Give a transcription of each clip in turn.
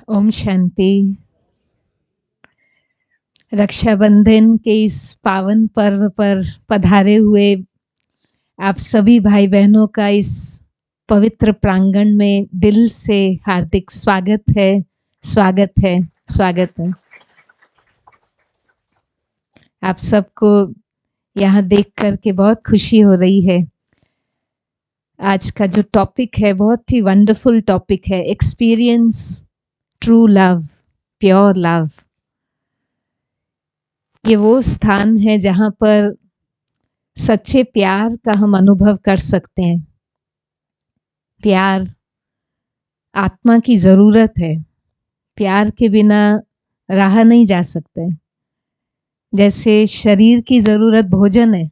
ओम शांति। रक्षाबंधन के इस पावन पर्व पर पधारे हुए आप सभी भाई बहनों का इस पवित्र प्रांगण में दिल से हार्दिक स्वागत है, स्वागत है, स्वागत है। आप सबको यहाँ देख कर के बहुत खुशी हो रही है। आज का जो टॉपिक है बहुत ही वंडरफुल टॉपिक है, experience true love, pure love. ये वो स्थान है जहाँ पर सच्चे प्यार का हम अनुभव कर सकते हैं। प्यार आत्मा की जरूरत है, प्यार के बिना रहा नहीं जा सकते। जैसे शरीर की जरूरत भोजन है,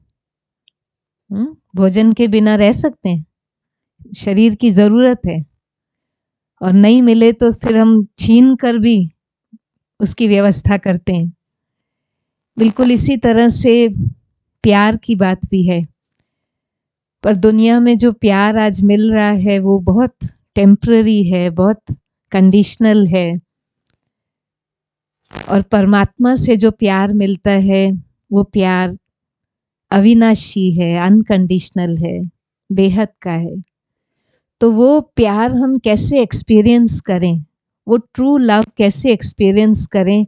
भोजन के बिना रह सकते हैं, शरीर की जरूरत है, और नहीं मिले तो फिर हम छीन कर भी उसकी व्यवस्था करते हैं। बिल्कुल इसी तरह से प्यार की बात भी है। पर दुनिया में जो प्यार आज मिल रहा है वो बहुत टेम्पररी है, बहुत कंडीशनल है। और परमात्मा से जो प्यार मिलता है वो प्यार अविनाशी है, अनकंडीशनल है, बेहद का है। तो वो प्यार हम कैसे एक्सपीरियंस करें, वो ट्रू लव कैसे एक्सपीरियंस करें,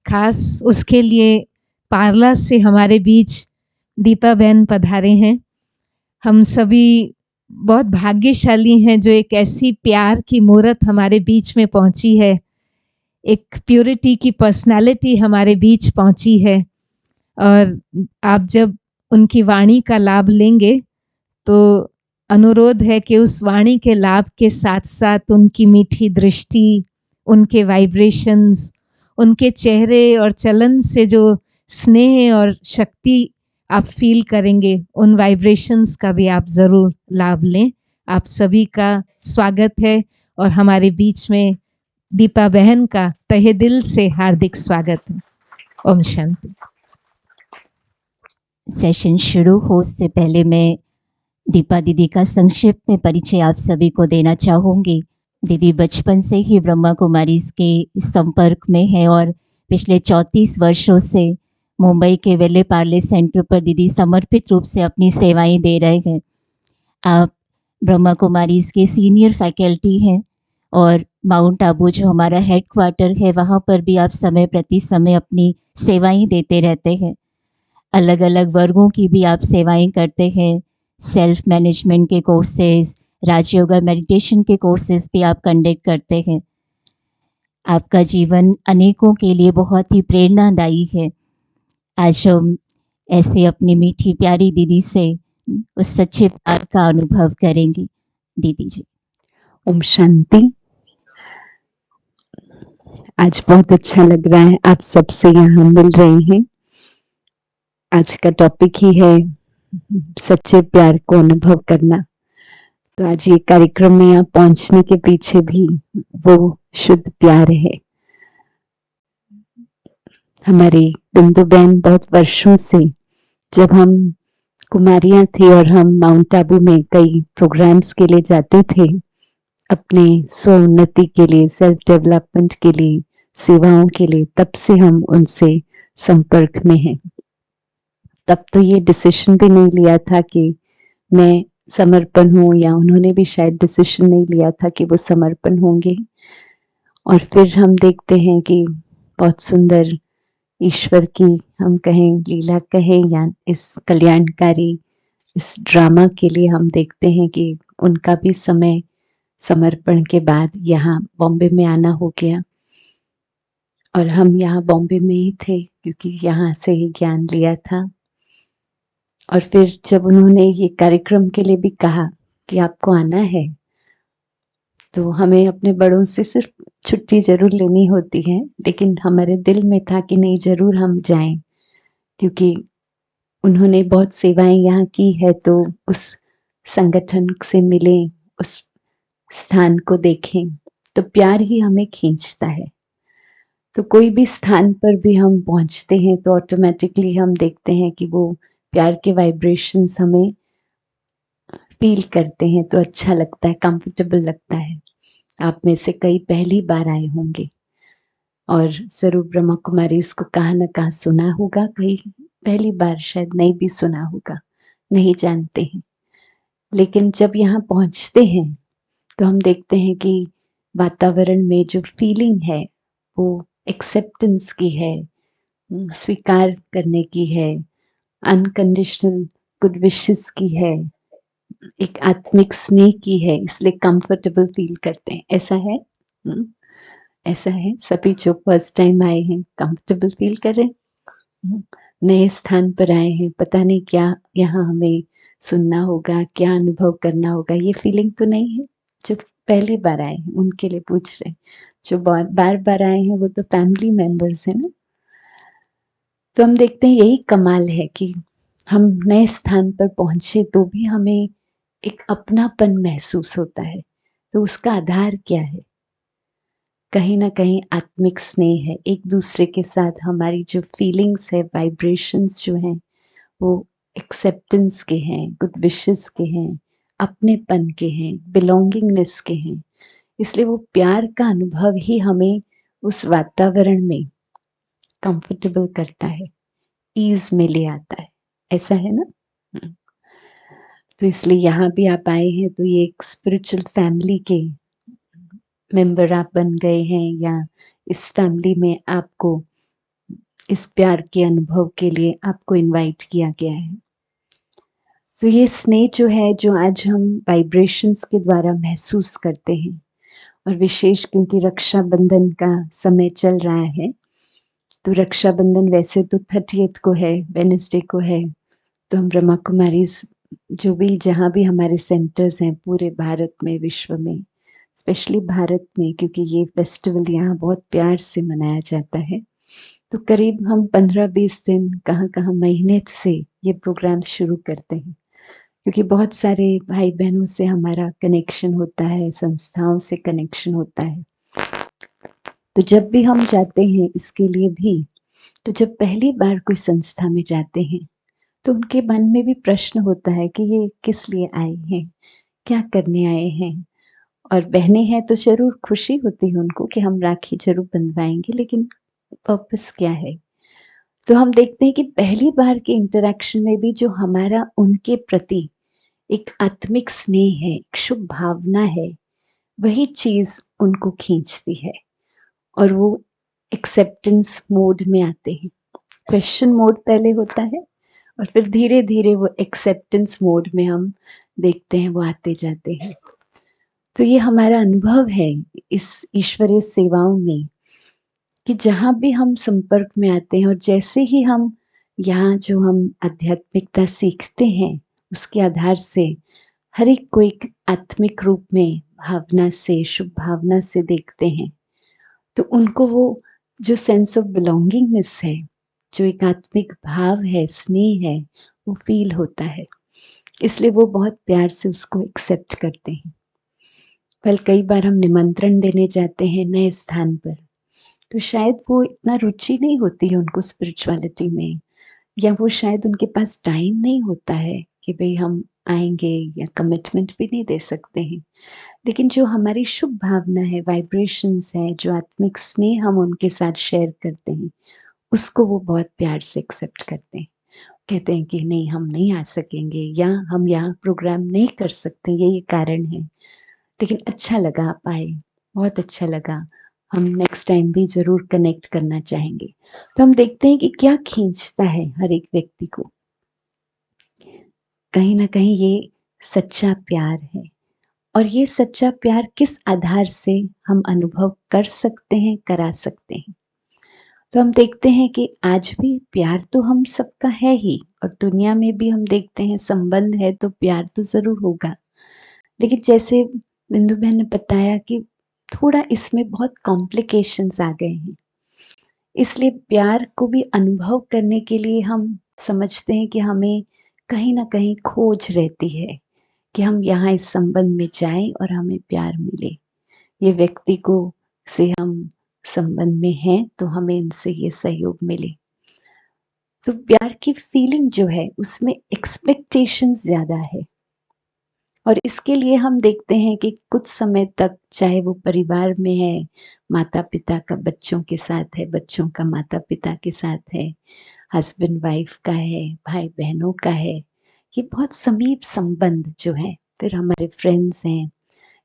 खास उसके लिए पार्ला से हमारे बीच दीपा बहन पधारे हैं। हम सभी बहुत भाग्यशाली हैं जो एक ऐसी प्यार की मूर्त हमारे बीच में पहुंची है, एक प्योरिटी की पर्सनालिटी हमारे बीच पहुंची है। और आप जब उनकी वाणी का लाभ लेंगे तो अनुरोध है कि उस वाणी के लाभ के साथ साथ उनकी मीठी दृष्टि, उनके वाइब्रेशंस, उनके चेहरे और चलन से जो स्नेह और शक्ति आप फील करेंगे, उन वाइब्रेशंस का भी आप ज़रूर लाभ लें। आप सभी का स्वागत है और हमारे बीच में दीपा बहन का तहे दिल से हार्दिक स्वागत है। ओम शांति। सेशन शुरू हो उससे पहले मैं दीपा दीदी का संक्षिप्त में परिचय आप सभी को देना चाहूँगी। दीदी बचपन से ही ब्रह्मा कुमारी के संपर्क में है और पिछले 34 वर्षों से मुंबई के वेले पार्ले सेंटर पर दीदी समर्पित रूप से अपनी सेवाएं दे रहे हैं। आप ब्रह्मा कुमारी के सीनियर फैकल्टी हैं और माउंट आबू जो हमारा हेड क्वार्टर है वहाँ पर भी आप समय प्रति समय अपनी सेवाएं देते रहते हैं। अलग अलग वर्गों की भी आप सेवाएं करते हैं। सेल्फ मैनेजमेंट के कोर्सेज, राजयोगा मेडिटेशन के कोर्सेज भी आप कंडक्ट करते हैं। आपका जीवन अनेकों के लिए बहुत ही प्रेरणादायी है। आज हम ऐसे अपनी मीठी प्यारी दीदी से उस सच्चे प्यार का अनुभव करेंगे। दीदी जी। ओम शांति। आज बहुत अच्छा लग रहा है, आप सबसे यहाँ मिल रहे हैं। आज का टॉपिक ही है सच्चे प्यार को अनुभव करना। तो आज ये कार्यक्रम में यहाँ पहुंचने के पीछे भी वो शुद्ध प्यार है। हमारी बिंदु बहन बहुत वर्षों से, जब हम कुमारियां थी और हम माउंट आबू में कई प्रोग्राम्स के लिए जाते थे, अपने स्वोन्नति के लिए, सेल्फ डेवलपमेंट के लिए, सेवाओं के लिए, तब से हम उनसे संपर्क में हैं। तब तो ये डिसीजन भी नहीं लिया था कि मैं समर्पण हूँ, या उन्होंने भी शायद डिसीजन नहीं लिया था कि वो समर्पण होंगे। और फिर हम देखते हैं कि बहुत सुंदर ईश्वर की, हम कहें लीला कहें या इस कल्याणकारी इस ड्रामा के लिए हम देखते हैं कि उनका भी समय समर्पण के बाद यहाँ बॉम्बे में आना हो गया। और हम यहाँ बॉम्बे में ही थे क्योंकि यहाँ से ही ज्ञान लिया था। और फिर जब उन्होंने ये कार्यक्रम के लिए भी कहा कि आपको आना है, तो हमें अपने बड़ों से सिर्फ छुट्टी जरूर लेनी होती है, लेकिन हमारे दिल में था कि नहीं, जरूर हम जाएं, क्योंकि उन्होंने बहुत सेवाएं यहाँ की है। तो उस संगठन से मिलें, उस स्थान को देखें, तो प्यार ही हमें खींचता है। तो कोई भी स्थान पर भी हम पहुंचते हैं तो ऑटोमेटिकली हम देखते हैं कि वो प्यार के वाइब्रेशंस हमें फील करते हैं, तो अच्छा लगता है, कंफर्टेबल लगता है। आप में से कई पहली बार आए होंगे और जरूर ब्रह्मा कुमारी इसको कहाँ न कहाँ सुना होगा, कई पहली बार शायद नहीं भी सुना होगा, नहीं जानते हैं। लेकिन जब यहाँ पहुँचते हैं तो हम देखते हैं कि वातावरण में जो फीलिंग है वो एक्सेप्टेंस की है, स्वीकार करने की है, अनकंडीशनल गुड विशेस की है, एक आत्मिक स्नेह की है, इसलिए कंफर्टेबल फील करते हैं। ऐसा है? ऐसा है? सभी जो फर्स्ट टाइम आए हैं कंफर्टेबल फील कर रहे हैं? नए स्थान पर आए हैं, पता नहीं क्या यहाँ हमें सुनना होगा, क्या अनुभव करना होगा, ये फीलिंग तो नहीं है? जो पहली बार आए हैं उनके लिए पूछ रहे हैं। जो बार बार आए हैं वो तो फैमिली मेंबर्स हैं ना। तो हम देखते हैं यही कमाल है कि हम नए स्थान पर पहुंचे तो भी हमें एक अपनापन महसूस होता है। तो उसका आधार क्या है? कहीं ना कहीं आत्मिक स्नेह है, एक दूसरे के साथ हमारी जो फीलिंग्स है, वाइब्रेशंस जो हैं वो एक्सेप्टेंस के हैं, गुड विशेस के हैं, अपनेपन के हैं, बिलोंगिंगनेस के हैं। इसलिए वो प्यार का अनुभव ही हमें उस वातावरण में कंफर्टेबल करता है, ईज में ले आता है। ऐसा है ना? तो इसलिए यहाँ भी आप आए हैं तो ये एक स्पिरिचुअल फैमिली के मेंबर आप बन गए हैं, या इस फैमिली में आपको इस प्यार के अनुभव के लिए आपको इनवाइट किया गया है। तो ये स्नेह जो है, जो आज हम वाइब्रेशंस के द्वारा महसूस करते हैं, और विशेष क्योंकि रक्षाबंधन का समय चल रहा है, तो रक्षाबंधन वैसे तो 30th को है, वेडनेसडे को है। तो हम ब्रह्मा कुमारीज जो भी जहाँ भी हमारे सेंटर्स हैं पूरे भारत में, विश्व में, स्पेशली भारत में, क्योंकि ये फेस्टिवल यहाँ बहुत प्यार से मनाया जाता है, तो करीब हम 15-20 दिन, कहाँ कहाँ महीने से ये प्रोग्राम शुरू करते हैं, क्योंकि बहुत सारे भाई बहनों से हमारा कनेक्शन होता है, संस्थाओं से कनेक्शन होता है। तो जब भी हम जाते हैं इसके लिए भी, तो जब पहली बार कोई संस्था में जाते हैं तो उनके मन में भी प्रश्न होता है कि ये किस लिए आए हैं, क्या करने आए हैं। और बहनें हैं तो जरूर खुशी होती है उनको कि हम राखी जरूर बंधवाएंगे, लेकिन पर्पस क्या है? तो हम देखते हैं कि पहली बार के इंटरेक्शन में भी जो हमारा उनके प्रति एक आत्मिक स्नेह है, एक शुभ भावना है, वही चीज उनको खींचती है और वो एक्सेप्टेंस मोड में आते हैं। क्वेश्चन मोड पहले होता है और फिर धीरे धीरे वो एक्सेप्टेंस मोड में हम देखते हैं वो आते जाते हैं। तो ये हमारा अनुभव है इस ईश्वरीय सेवाओं में कि जहाँ भी हम संपर्क में आते हैं और जैसे ही हम यहाँ जो हम आध्यात्मिकता सीखते हैं उसके आधार से हर एक को एक आत्मिक रूप में भावना से, शुभ भावना से देखते हैं, तो उनको वो जो सेंस ऑफ बिलोंगिंगनेस है, जो एक आत्मिक भाव है, स्नेह है, वो फील होता है। इसलिए वो बहुत प्यार से उसको एक्सेप्ट करते हैं। पर कई बार हम निमंत्रण देने जाते हैं नए स्थान पर, तो शायद वो इतना रुचि नहीं होती है उनको स्पिरिचुअलिटी में, या वो शायद उनके पास टाइम नहीं होता है कि भाई हम आएंगे, या कमिटमेंट भी नहीं दे सकते हैं। लेकिन जो हमारी शुभ भावना है, वाइब्रेशंस है, जो आत्मिक स्नेह हम उनके साथ शेयर करते हैं, उसको वो बहुत प्यार से एक्सेप्ट करते हैं। कहते हैं कि नहीं, हम नहीं आ सकेंगे, या हम यहाँ प्रोग्राम नहीं कर सकते, यही कारण है। लेकिन अच्छा लगा आप आए, बहुत अच्छा लगा, हम नेक्स्ट टाइम भी जरूर कनेक्ट करना चाहेंगे। तो हम देखते हैं कि क्या खींचता है हर एक व्यक्ति को। कहीं ना कहीं ये सच्चा प्यार है, और ये सच्चा प्यार किस आधार से हम अनुभव कर सकते हैं, करा सकते हैं। तो हम देखते हैं कि आज भी प्यार तो हम सबका है ही, और दुनिया में भी हम देखते हैं संबंध है तो प्यार तो जरूर होगा। लेकिन जैसे बिंदु बहन ने बताया कि थोड़ा इसमें बहुत कॉम्प्लिकेशंस आ गए हैं, इसलिए प्यार को भी अनुभव करने के लिए हम समझते हैं कि हमें कहीं ना कहीं खोज रहती है कि हम यहाँ इस संबंध में जाएं और हमें प्यार मिले। ये व्यक्ति को से हम संबंध में हैं तो हमें इनसे ये सहयोग मिले। तो प्यार की फीलिंग जो है उसमें एक्सपेक्टेशंस ज्यादा है, और इसके लिए हम देखते हैं कि कुछ समय तक, चाहे वो परिवार में है, माता पिता का बच्चों के साथ है, बच्चों का माता पिता के साथ है, हस्बैंड वाइफ का है, भाई बहनों का है, ये बहुत समीप संबंध जो है, फिर हमारे फ्रेंड्स हैं,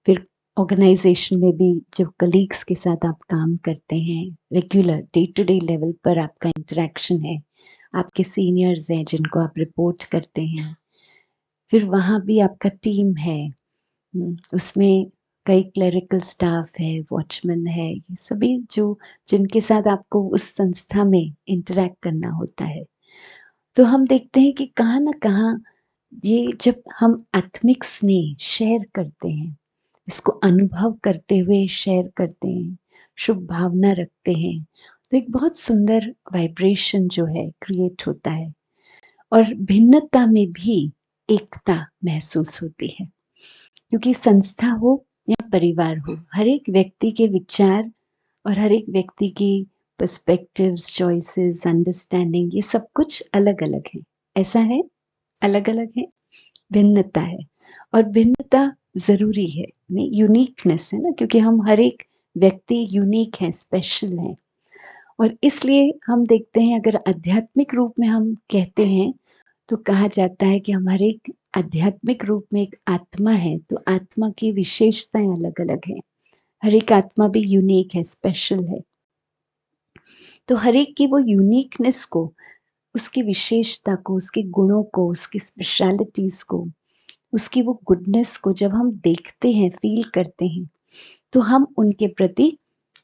फिर ऑर्गेनाइजेशन में भी जो कलीग्स के साथ आप काम करते हैं, regular day to day level पर आपका इंटरेक्शन है, आपके सीनियर्स हैं जिनको आप रिपोर्ट करते हैं, फिर वहाँ भी आपका टीम है, उसमें कई क्लरिकल स्टाफ है, वॉचमैन है, ये सभी जो जिनके साथ आपको उस संस्था में इंटरैक्ट करना होता है। तो हम देखते हैं कि कहाँ न कहाँ ये जब हम आत्मिक स्नेह शेयर करते हैं, इसको अनुभव करते हुए शेयर करते हैं, शुभ भावना रखते हैं, तो एक बहुत सुंदर वाइब्रेशन जो है क्रिएट होता है और भिन्नता में भी एकता महसूस होती है। क्योंकि संस्था हो या परिवार हो, हर एक व्यक्ति के विचार और हर एक व्यक्ति की पर्सपेक्टिव्स, चॉइसेस, अंडरस्टैंडिंग, ये सब कुछ अलग अलग है। ऐसा है, अलग अलग है, भिन्नता है और भिन्नता जरूरी है, यूनिकनेस है ना, क्योंकि हम हर एक व्यक्ति यूनिक है, स्पेशल है। और इसलिए हम देखते हैं, अगर आध्यात्मिक रूप में हम कहते हैं तो कहा जाता है कि हमारे एक आध्यात्मिक रूप में एक आत्मा है, तो आत्मा की विशेषताएं अलग अलग हैं। हर एक आत्मा भी यूनिक है, स्पेशल है। तो हर एक की वो यूनिकनेस को, उसकी विशेषता को, उसके गुणों को, उसकी स्पेशलिटीज को, उसकी वो गुडनेस को जब हम देखते हैं, फील करते हैं, तो हम उनके प्रति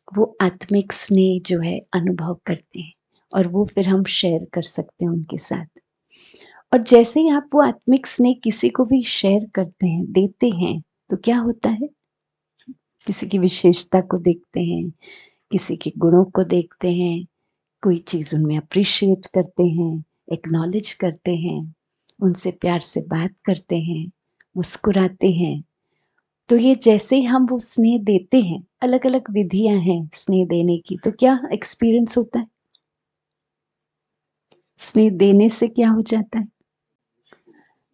वो आत्मिक स्नेह जो है अनुभव करते हैं और वो फिर हम शेयर कर सकते हैं उनके साथ। और जैसे ही आप वो आत्मिक स्नेह किसी को भी शेयर करते हैं, देते हैं, तो क्या होता है, किसी की विशेषता को देखते हैं, किसी के गुणों को देखते हैं, कोई चीज़ उनमें अप्रिशिएट करते हैं, एक्नॉलेज करते हैं, उनसे प्यार से बात करते हैं, मुस्कुराते हैं। तो ये जैसे ही हम वो स्नेह देते हैं, अलग अलग विधियां हैं स्नेह देने की, तो क्या एक्सपीरियंस होता है, स्नेह देने से क्या हो जाता है?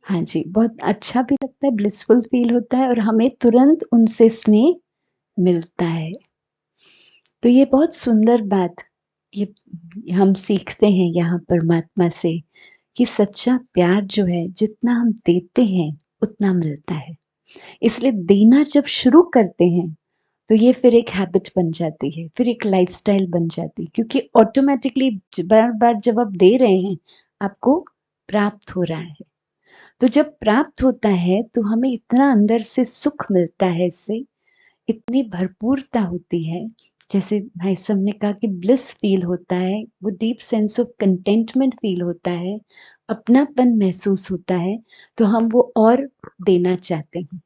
हाँ जी, बहुत अच्छा भी लगता है, ब्लिसफुल फील होता है और हमें तुरंत उनसे स्नेह मिलता है। तो ये बहुत सुंदर बात, ये हम सीखते हैं यहाँ परमात्मा से कि सच्चा प्यार जो है, जितना हम देते हैं उतना मिलता है। इसलिए देना जब शुरू करते हैं तो ये फिर एक हैबिट बन जाती है, फिर एक लाइफस्टाइल बन जाती है, क्योंकि ऑटोमेटिकली बार बार जब आप दे रहे हैं, आपको प्राप्त हो रहा है। तो जब प्राप्त होता है तो हमें इतना अंदर से सुख मिलता है, इससे इतनी भरपूरता होती है, जैसे भाई साहब ने कहा कि ब्लिस फील होता है, वो deep sense of contentment feel होता है, अपनापन महसूस होता है, तो हम वो और देना चाहते हैं।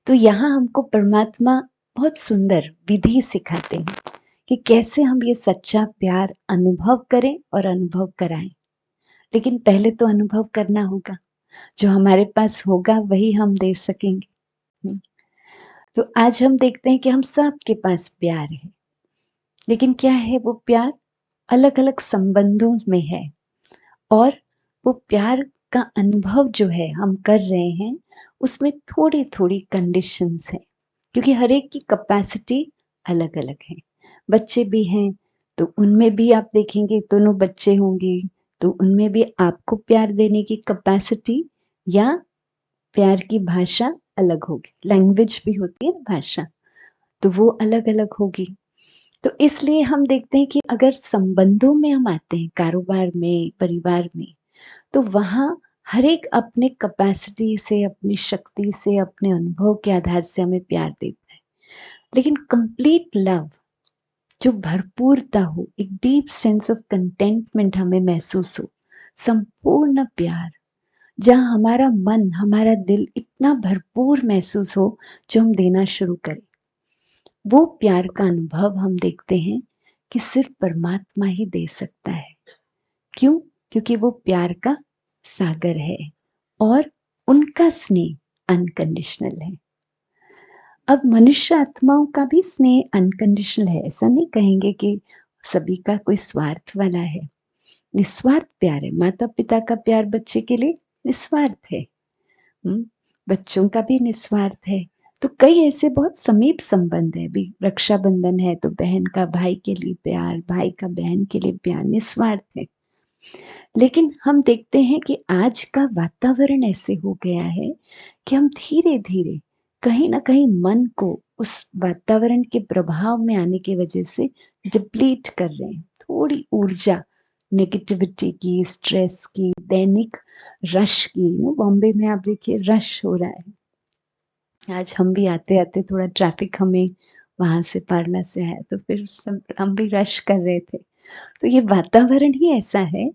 तो यहाँ हमको परमात्मा बहुत सुंदर विधि सिखाते हैं कि कैसे हम ये सच्चा प्यार अनुभव करें और अनुभव कराएं। लेकिन पहले तो अनुभव करना होगा, जो हमारे पास होगा वही हम दे सकेंगे। तो आज हम देखते हैं कि हम सबके पास प्यार है, लेकिन क्या है वो प्यार, अलग अलग संबंधों में है, और वो प्यार का अनुभव जो है हम कर रहे हैं, उसमें थोड़ी थोड़ी कंडीशंस हैं, क्योंकि हर एक की कैपेसिटी अलग अलग है। बच्चे भी हैं तो उनमें भी आप देखेंगे, दोनों बच्चे होंगे तो उनमें भी आपको प्यार देने की कैपेसिटी या प्यार की भाषा अलग होगी, लैंग्वेज भी होती है ना, भाषा, तो वो अलग अलग होगी। तो इसलिए हम देखते हैं कि अगर संबंधों में हम आते हैं, कारोबार में, परिवार में, तो वहाँ हर एक अपने कैपेसिटी से, अपनी शक्ति से, अपने अनुभव के आधार से हमें प्यार देता है। लेकिन कंप्लीट लव, जो भरपूरता हो, एक डीप सेंस ऑफ कंटेंटमेंट हमें महसूस हो, संपूर्ण प्यार, जहाँ हमारा मन, हमारा दिल इतना भरपूर महसूस हो, जो हम देना शुरू करें, वो प्यार का अनुभव हम देखते हैं कि सिर्फ परमात्मा ही दे सकता है। क्यों? क्योंकि वो प्यार का सागर है और उनका स्नेह अनकंडीशनल है। अब मनुष्य आत्माओं का भी स्नेह अनकंडीशनल है, ऐसा नहीं कहेंगे कि सभी का कोई स्वार्थ वाला है। निस्वार्थ प्यार है, माता पिता का प्यार बच्चे के लिए निस्वार्थ है। बच्चों का भी निस्वार्थ है। तो कई ऐसे बहुत समीप संबंध है भी। रक्षाबंधन है तो बहन का भाई के लिए प्यार, भाई का बहन के लिए प्यार निस्वार्थ है। लेकिन हम देखते हैं कि आज का वातावरण ऐसे हो गया है कि हम धीरे धीरे कहीं ना कहीं मन को उस वातावरण के प्रभाव में आने की वजह से डिप्लीट कर रहे हैं। थोड़ी ऊर्जा नेगेटिविटी की, स्ट्रेस की, दैनिक रश की। बॉम्बे में आप देखिए रश हो रहा है। आज हम भी आते आते थोड़ा ट्रैफिक हमें वहां से पार्ला से आया तो फिर सब हम भी रश कर रहे थे। तो ये वातावरण ही ऐसा है।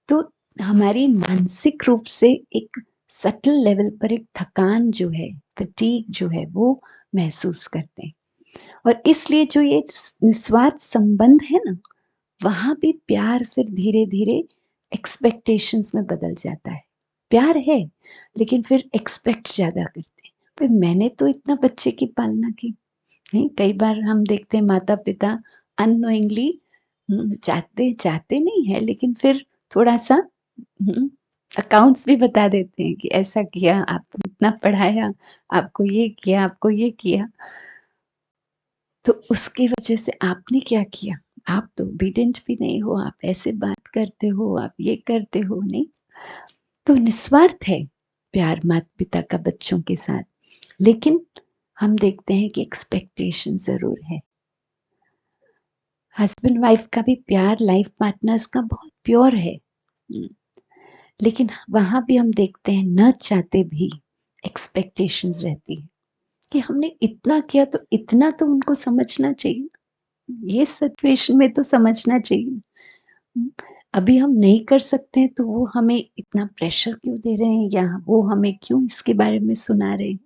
तो हमारी मानसिक रूप से एक सटल लेवल पर एक थकान जो है, फटीग जो है, वो महसूस करते हैं। और इसलिए जो ये निस्वार्थ संबंध है ना, वहां भी प्यार फिर धीरे धीरे एक्सपेक्टेशंस में बदल जाता है। प्यार है लेकिन फिर एक्सपेक्ट ज्यादा करते हैं। भाई मैंने तो इतना बच्चे की पालना की। नहीं, कई बार हम देखते हैं माता पिता अननोइंगली चाहते चाहते नहीं है लेकिन फिर थोड़ा सा अकाउंट्स भी बता देते हैं कि ऐसा किया, आपको इतना पढ़ाया, आपको ये किया, आपको ये किया। तो उसकी वजह से आपने क्या किया? आप तो ओबीडिएंट भी नहीं हो, आप ऐसे बात करते हो, आप ये करते हो। नहीं, तो निस्वार्थ है प्यार माता पिता का बच्चों के साथ। लेकिन हम देखते हैं कि एक्सपेक्टेशन जरूर है। हस्बैंड वाइफ का भी प्यार लाइफ पार्टनर्स का बहुत प्योर है। लेकिन वहां भी हम देखते हैं न चाहते भी एक्सपेक्टेशंस रहती है कि हमने इतना किया तो इतना तो उनको समझना चाहिए। ये सिचुएशन में तो समझना चाहिए। अभी हम नहीं कर सकते हैं तो वो हमें इतना प्रेशर क्यों दे रहे हैं, या वो हमें क्यों इसके बारे में सुना रहे हैं,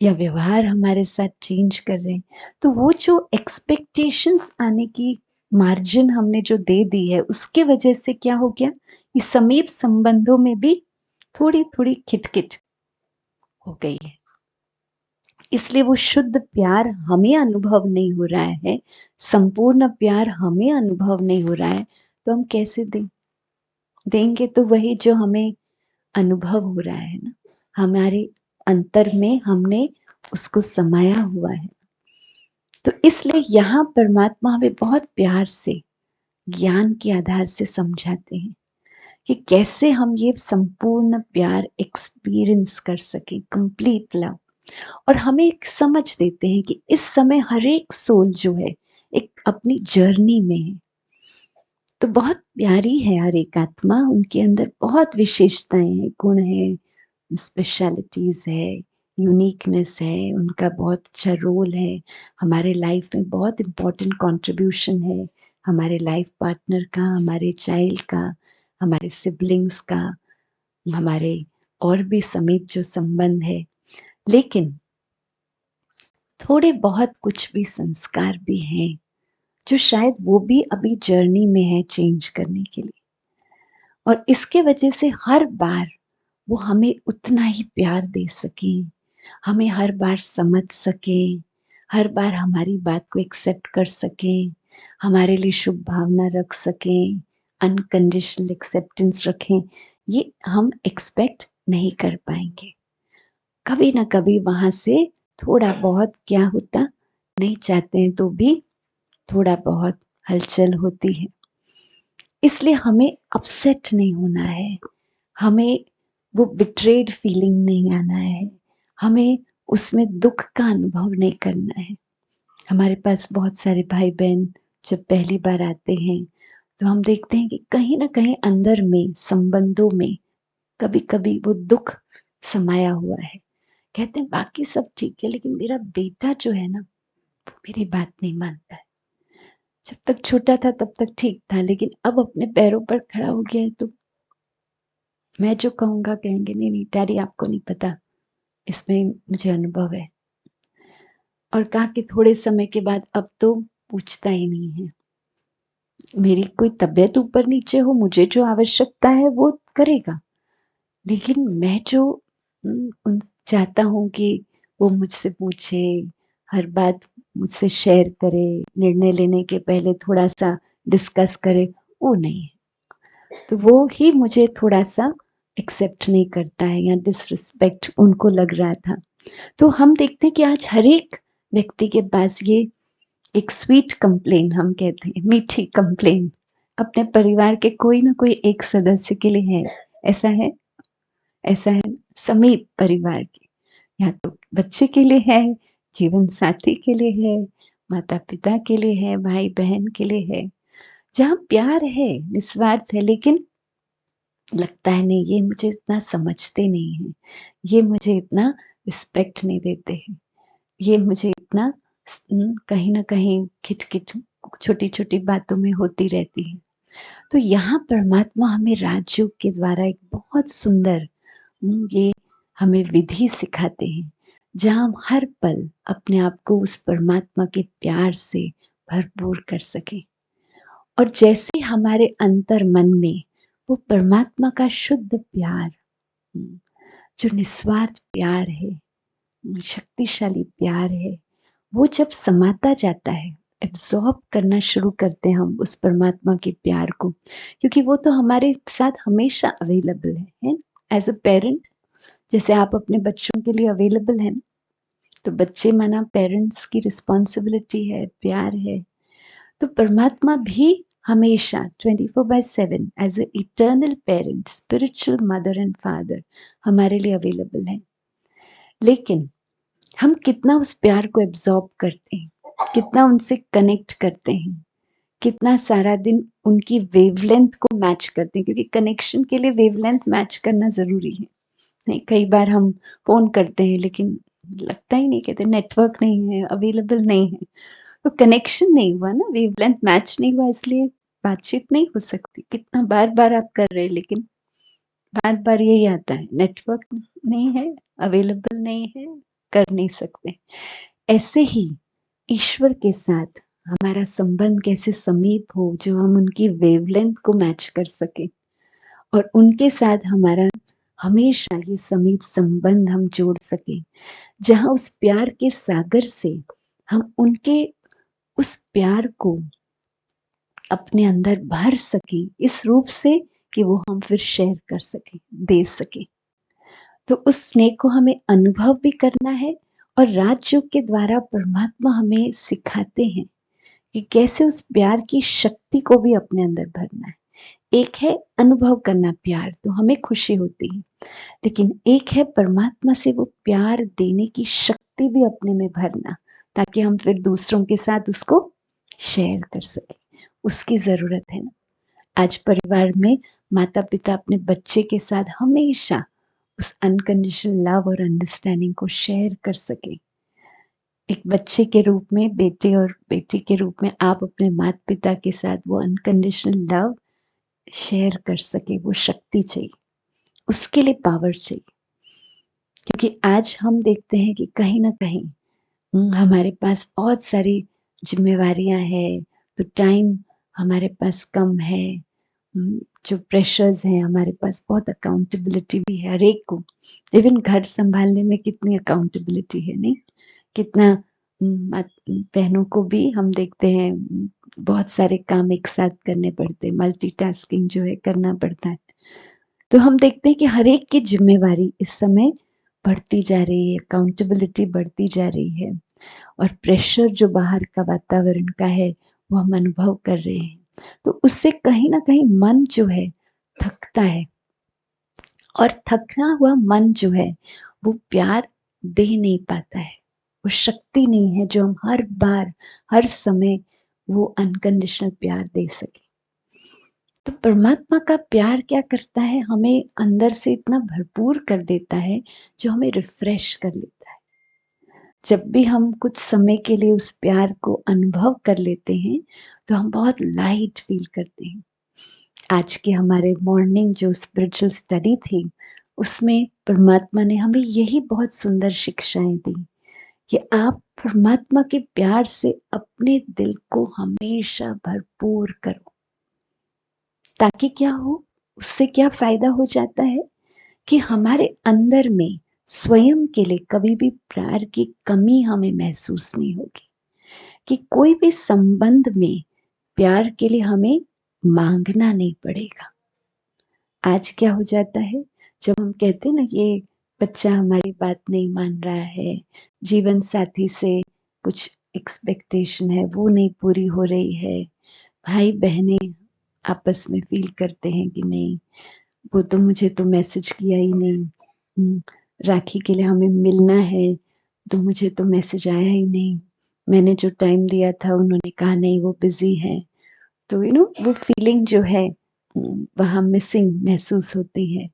या व्यवहार हमारे साथ चेंज कर रहे हैं। तो वो जो एक्सपेक्टेशंस आने की मार्जिन हमने जो दे दी है, उसके वजह से क्या हो गया, इस समीप संबंधों में भी थोड़ी थोड़ी खिटखिट हो गई है। इसलिए वो शुद्ध प्यार हमें अनुभव नहीं हो रहा है, संपूर्ण प्यार हमें अनुभव नहीं हो रहा है। तो हम कैसे देंगे? तो वही जो हमें अनुभव हो रहा है ना, हमारे अंतर में हमने उसको समाया हुआ है। तो इसलिए यहाँ परमात्मा हमें बहुत प्यार से ज्ञान के आधार से समझाते हैं कि कैसे हम ये संपूर्ण प्यार एक्सपीरियंस कर सके, कंप्लीट लव। और हमें एक समझ देते हैं कि इस समय हर एक सोल जो है एक अपनी जर्नी में है। तो बहुत प्यारी है हर एक आत्मा, उनके अंदर बहुत विशेषताएं हैं, गुण है, स्पेशलिटीज है, यूनिकनेस है, उनका बहुत अच्छा रोल है हमारे लाइफ में, बहुत इम्पोर्टेंट कंट्रीब्यूशन है हमारे लाइफ पार्टनर का, हमारे चाइल्ड का, हमारे सिबलिंग्स का, हमारे और भी समीप जो संबंध है। लेकिन थोड़े बहुत कुछ भी संस्कार भी हैं जो शायद वो भी अभी जर्नी में है चेंज करने के लिए। और इसके वजह से हर बार वो हमें उतना ही प्यार दे सकें, हमें हर बार समझ सकें, हर बार हमारी बात को एक्सेप्ट कर सकें, हमारे लिए शुभ भावना रख सकें, अनकंडीशनल एक्सेप्टेंस रखें, ये हम एक्सपेक्ट नहीं कर पाएंगे। कभी ना कभी वहां से थोड़ा बहुत क्या होता, नहीं चाहते हैं तो भी थोड़ा बहुत हलचल होती है। इसलिए हमें अपसेट नहीं होना है, हमें वो बिट्रेड फीलिंग नहीं आना है, हमें उसमें दुख का अनुभव नहीं करना है। हमारे पास बहुत सारे भाई बहन जब पहली बार आते हैं तो हम देखते हैं कि कहीं ना कहीं अंदर में संबंधों में कभी कभी वो दुख समाया हुआ है। कहते हैं बाकी सब ठीक है लेकिन मेरा बेटा जो है ना, वो मेरी बात नहीं मानता है। जब तक छोटा था तब तक ठीक था, लेकिन अब अपने पैरों पर खड़ा हो गया है तो मैं जो कहूँगा कहेंगे नहीं नहीं डैडी आपको नहीं पता, इसमें मुझे अनुभव है। और कहा कि थोड़े समय के बाद अब तो पूछता ही नहीं है। मेरी कोई तबीयत ऊपर नीचे हो, मुझे जो आवश्यकता है वो करेगा, लेकिन मैं जो उन चाहता हूँ कि वो मुझसे पूछे, हर बात मुझसे शेयर करे, निर्णय लेने के पहले थोड़ा सा डिस्कस करे, वो नहीं है। तो वो ही मुझे थोड़ा सा एक्सेप्ट नहीं करता है या डिसरिस्पेक्ट उनको लग रहा था। तो हम देखते हैं कि आज हर एक व्यक्ति के पास ये एक स्वीट कंप्लेन, हम कहते हैं मीठी कंप्लेन, अपने परिवार के कोई ना कोई एक सदस्य के लिए है। ऐसा है, ऐसा है, समीप परिवार के, या तो बच्चे के लिए है, जीवन साथी के लिए है, माता पिता के लिए है, भाई बहन के लिए है, जहाँ प्यार है, निस्वार्थ है, लेकिन लगता है नहीं, ये मुझे इतना समझते नहीं हैं, ये मुझे इतना रिस्पेक्ट नहीं देते हैं, ये मुझे इतना कहीं ना कहीं खिटखिट छोटी-छोटी बातों में होती रहती है। तो यहाँ परमात्मा हमें राजयोग के द्वारा एक बहुत सुंदर ये हमें विधि सिखाते हैं, जहाँ हम हर पल अपने आप को उस परमात्मा के प्यार से भरपूर कर सकें। और जैसे हमारे अंतर मन में वो परमात्मा का शुद्ध प्यार, जो निस्वार्थ प्यार है, शक्तिशाली प्यार है, वो जब समाता जाता है, एब्जॉर्ब करना शुरू करते हैं हम उस परमात्मा के प्यार को, क्योंकि वो तो हमारे साथ हमेशा अवेलेबल है एज अ पेरेंट। जैसे आप अपने बच्चों के लिए अवेलेबल हैं, तो बच्चे माना पेरेंट्स की रिस्पॉन्सिबिलिटी है, प्यार है, तो परमात्मा भी हमेशा 24/7 as a eternal parent, spiritual mother and father हमारे लिए अवेलेबल है। लेकिन हम कितना उस प्यार को एब्जॉर्ब करते हैं, कितना उनसे कनेक्ट करते हैं, कितना सारा दिन उनकी वेवलेंथ को मैच करते हैं, क्योंकि कनेक्शन के लिए वेवलेंथ मैच करना ज़रूरी है। नहीं, कई बार हम फ़ोन करते हैं लेकिन लगता ही नहीं, कहते नेटवर्क नहीं है, अवेलेबल नहीं है, तो कनेक्शन नहीं हुआ ना, वेवलेंथ मैच नहीं हुआ, इसलिए बातचीत नहीं हो सकती। कितना बार-बार आप कर रहे हैं, लेकिन बार-बार यही आता है, नेटवर्क नहीं है, अवेलेबल नहीं है, कर नहीं सकते। ऐसे ही ईश्वर के साथ हमारा संबंध कैसे समीप हो, जो हम उनकी वेवलेंथ को मैच कर सकें और उनके साथ हमारा हमेशा ये समीप संबंध हम जोड़ सकें, जहाँ उस प्यार के सागर से हम उनके उस प्यार को अपने अंदर भर सकें, इस रूप से कि वो हम फिर शेयर कर सकें, दे सकें। तो उस स्नेह को हमें अनुभव भी करना है, और राजयोग के द्वारा परमात्मा हमें सिखाते हैं कि कैसे उस प्यार की शक्ति को भी अपने अंदर भरना है। एक है अनुभव करना प्यार, तो हमें खुशी होती है, लेकिन एक है परमात्मा से वो प्यार देने की शक्ति भी अपने में भरना, ताकि हम फिर दूसरों के साथ उसको शेयर कर सकें। उसकी ज़रूरत है ना। आज परिवार में माता पिता अपने बच्चे के साथ हमेशा उस अनकंडीशनल लव और अंडरस्टैंडिंग को शेयर कर सके। एक बच्चे के रूप में, बेटे और बेटी के रूप में आप अपने माता पिता के साथ वो अनकंडीशनल लव शेयर कर सके, वो शक्ति चाहिए, उसके लिए पावर चाहिए। क्योंकि आज हम देखते हैं कि कहीं ना कहीं हमारे पास बहुत सारी जिम्मेवारियां हैं, तो टाइम हमारे पास कम है, जो प्रेशर्स हैं हमारे पास, बहुत अकाउंटेबिलिटी भी है हर एक को। इवन घर संभालने में कितनी अकाउंटेबिलिटी है, नहीं? कितना बहनों को भी हम देखते हैं बहुत सारे काम एक साथ करने पड़ते हैं, मल्टीटास्किंग जो है करना पड़ता है। तो हम देखते हैं कि हर एक की जिम्मेवारी इस समय बढ़ती जा रही है, अकाउंटेबिलिटी बढ़ती जा रही है, और प्रेशर जो बाहर का वातावरण का है वो हम अनुभव कर रहे हैं। तो उससे कहीं ना कहीं मन जो है थकता है, और थकना हुआ मन जो है वो प्यार दे नहीं पाता है, वो शक्ति नहीं है जो हम हर बार हर समय वो अनकंडीशनल प्यार दे सके। तो परमात्मा का प्यार क्या करता है, हमें अंदर से इतना भरपूर कर देता है, जो हमें रिफ्रेश कर लेता है। जब भी हम कुछ समय के लिए उस प्यार को अनुभव कर लेते हैं, तो हम बहुत लाइट फील करते हैं। आज के हमारे मॉर्निंग जो स्पिरिचुअल स्टडी थी, उसमें परमात्मा ने हमें यही बहुत सुंदर शिक्षाएं दी कि आप परमात्मा के प्यार से अपने दिल को हमेशा भरपूर करो, ताकि क्या हो, उससे क्या फायदा हो जाता है कि हमारे अंदर में स्वयं के लिए कभी भी प्यार की कमी हमें महसूस नहीं होगी, कि कोई भी संबंध में प्यार के लिए हमें मांगना नहीं पड़ेगा। आज क्या हो जाता है, जब हम कहते हैं ना ये बच्चा हमारी बात नहीं मान रहा है, जीवन साथी से कुछ एक्सपेक्टेशन है वो नहीं पूरी हो रही है, भाई बहनें आपस में फील करते हैं कि नहीं वो तो मुझे तो मैसेज किया ही नहीं, राखी के लिए हमें मिलना है तो मुझे तो मैसेज आया ही नहीं, मैंने जो टाइम दिया था उन्होंने कहा नहीं वो बिजी है। तो वो फीलिंग जो है वहाँ मिसिंग महसूस होती है।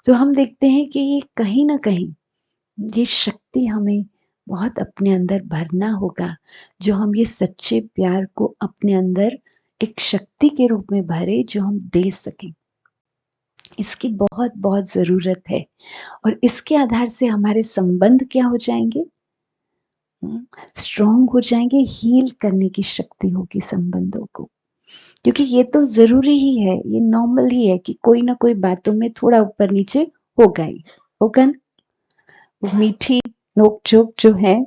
तो हम देखते हैं कि ये कहीं न कहीं ये शक्ति हमें बहुत अपने अंदर भरना होगा, जो हम ये सच्चे प्यार को अपने अंदर एक शक्ति के रूप में भरे जो हम दे सकें। इसकी बहुत-बहुत ज़रूरत है और इसके आधार से हमारे संबंध क्या हो जाएँगे? स्ट्रॉन्ग हो जाएँगे, हील करने की शक्ति होगी संबंधों को। क्योंकि ये तो ज़रूरी ही है, ये नॉर्मल ही है कि कोई ना कोई बातों में थोड़ा ऊपर-नीचे होगा ही, होगा ना? वो मीठी नोक-झोंक जो है,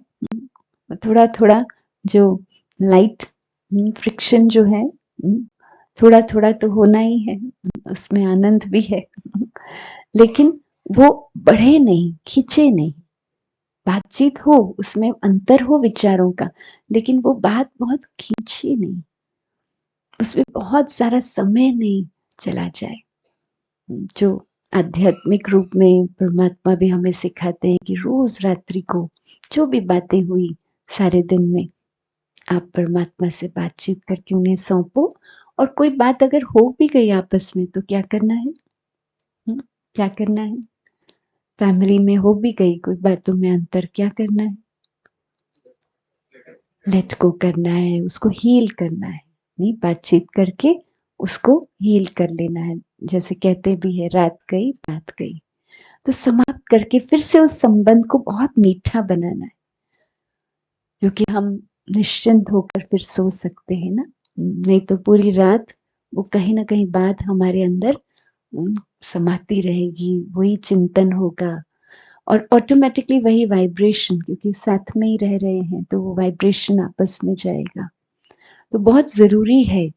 थोड़ा-थोड़ा जो लाइट फ्रिक्शन जो है, थोड़ा-थोड़ा तो होना ही है, उसमें आनंद भी है। लेकिन वो बढ़े नहीं, खींचे नहीं, बातचीत हो, उसमें अंतर हो विचारों का, लेकिन वो बात बहुत खींचे नहीं, उसमें बहुत सारा समय नहीं चला जाए। जो आध्यात्मिक रूप में परमात्मा भी हमें सिखाते हैं कि रोज रात्रि को जो भी बातें हुई सारे दिन में आप परमात्मा से बातचीत करके उन्हें सौंपो और कोई बात अगर हो भी गई आपस में तो क्या करना है? क्या करना है? फैमिली में हो भी गई कोई बातों में अंतर, क्या करना है? लेट गो करना है, उसको हील करना है, नहीं बातचीत करके उसको हील कर लेना है। जैसे कहते भी है रात गई बात गई, तो समाप्त करके फिर से उस संबंध को बहुत मीठा बनाना है, क्योंकि हम निश्चिंत होकर फिर सो सकते हैं ना। नहीं तो पूरी रात वो कहीं ना कहीं बात हमारे अंदर समाती रहेगी, वही चिंतन होगा और ऑटोमेटिकली वही वाइब्रेशन, क्योंकि साथ में ही रह रहे हैं तो वो वाइब्रेशन आपस में जाएगा। तो बहुत ज़रूरी है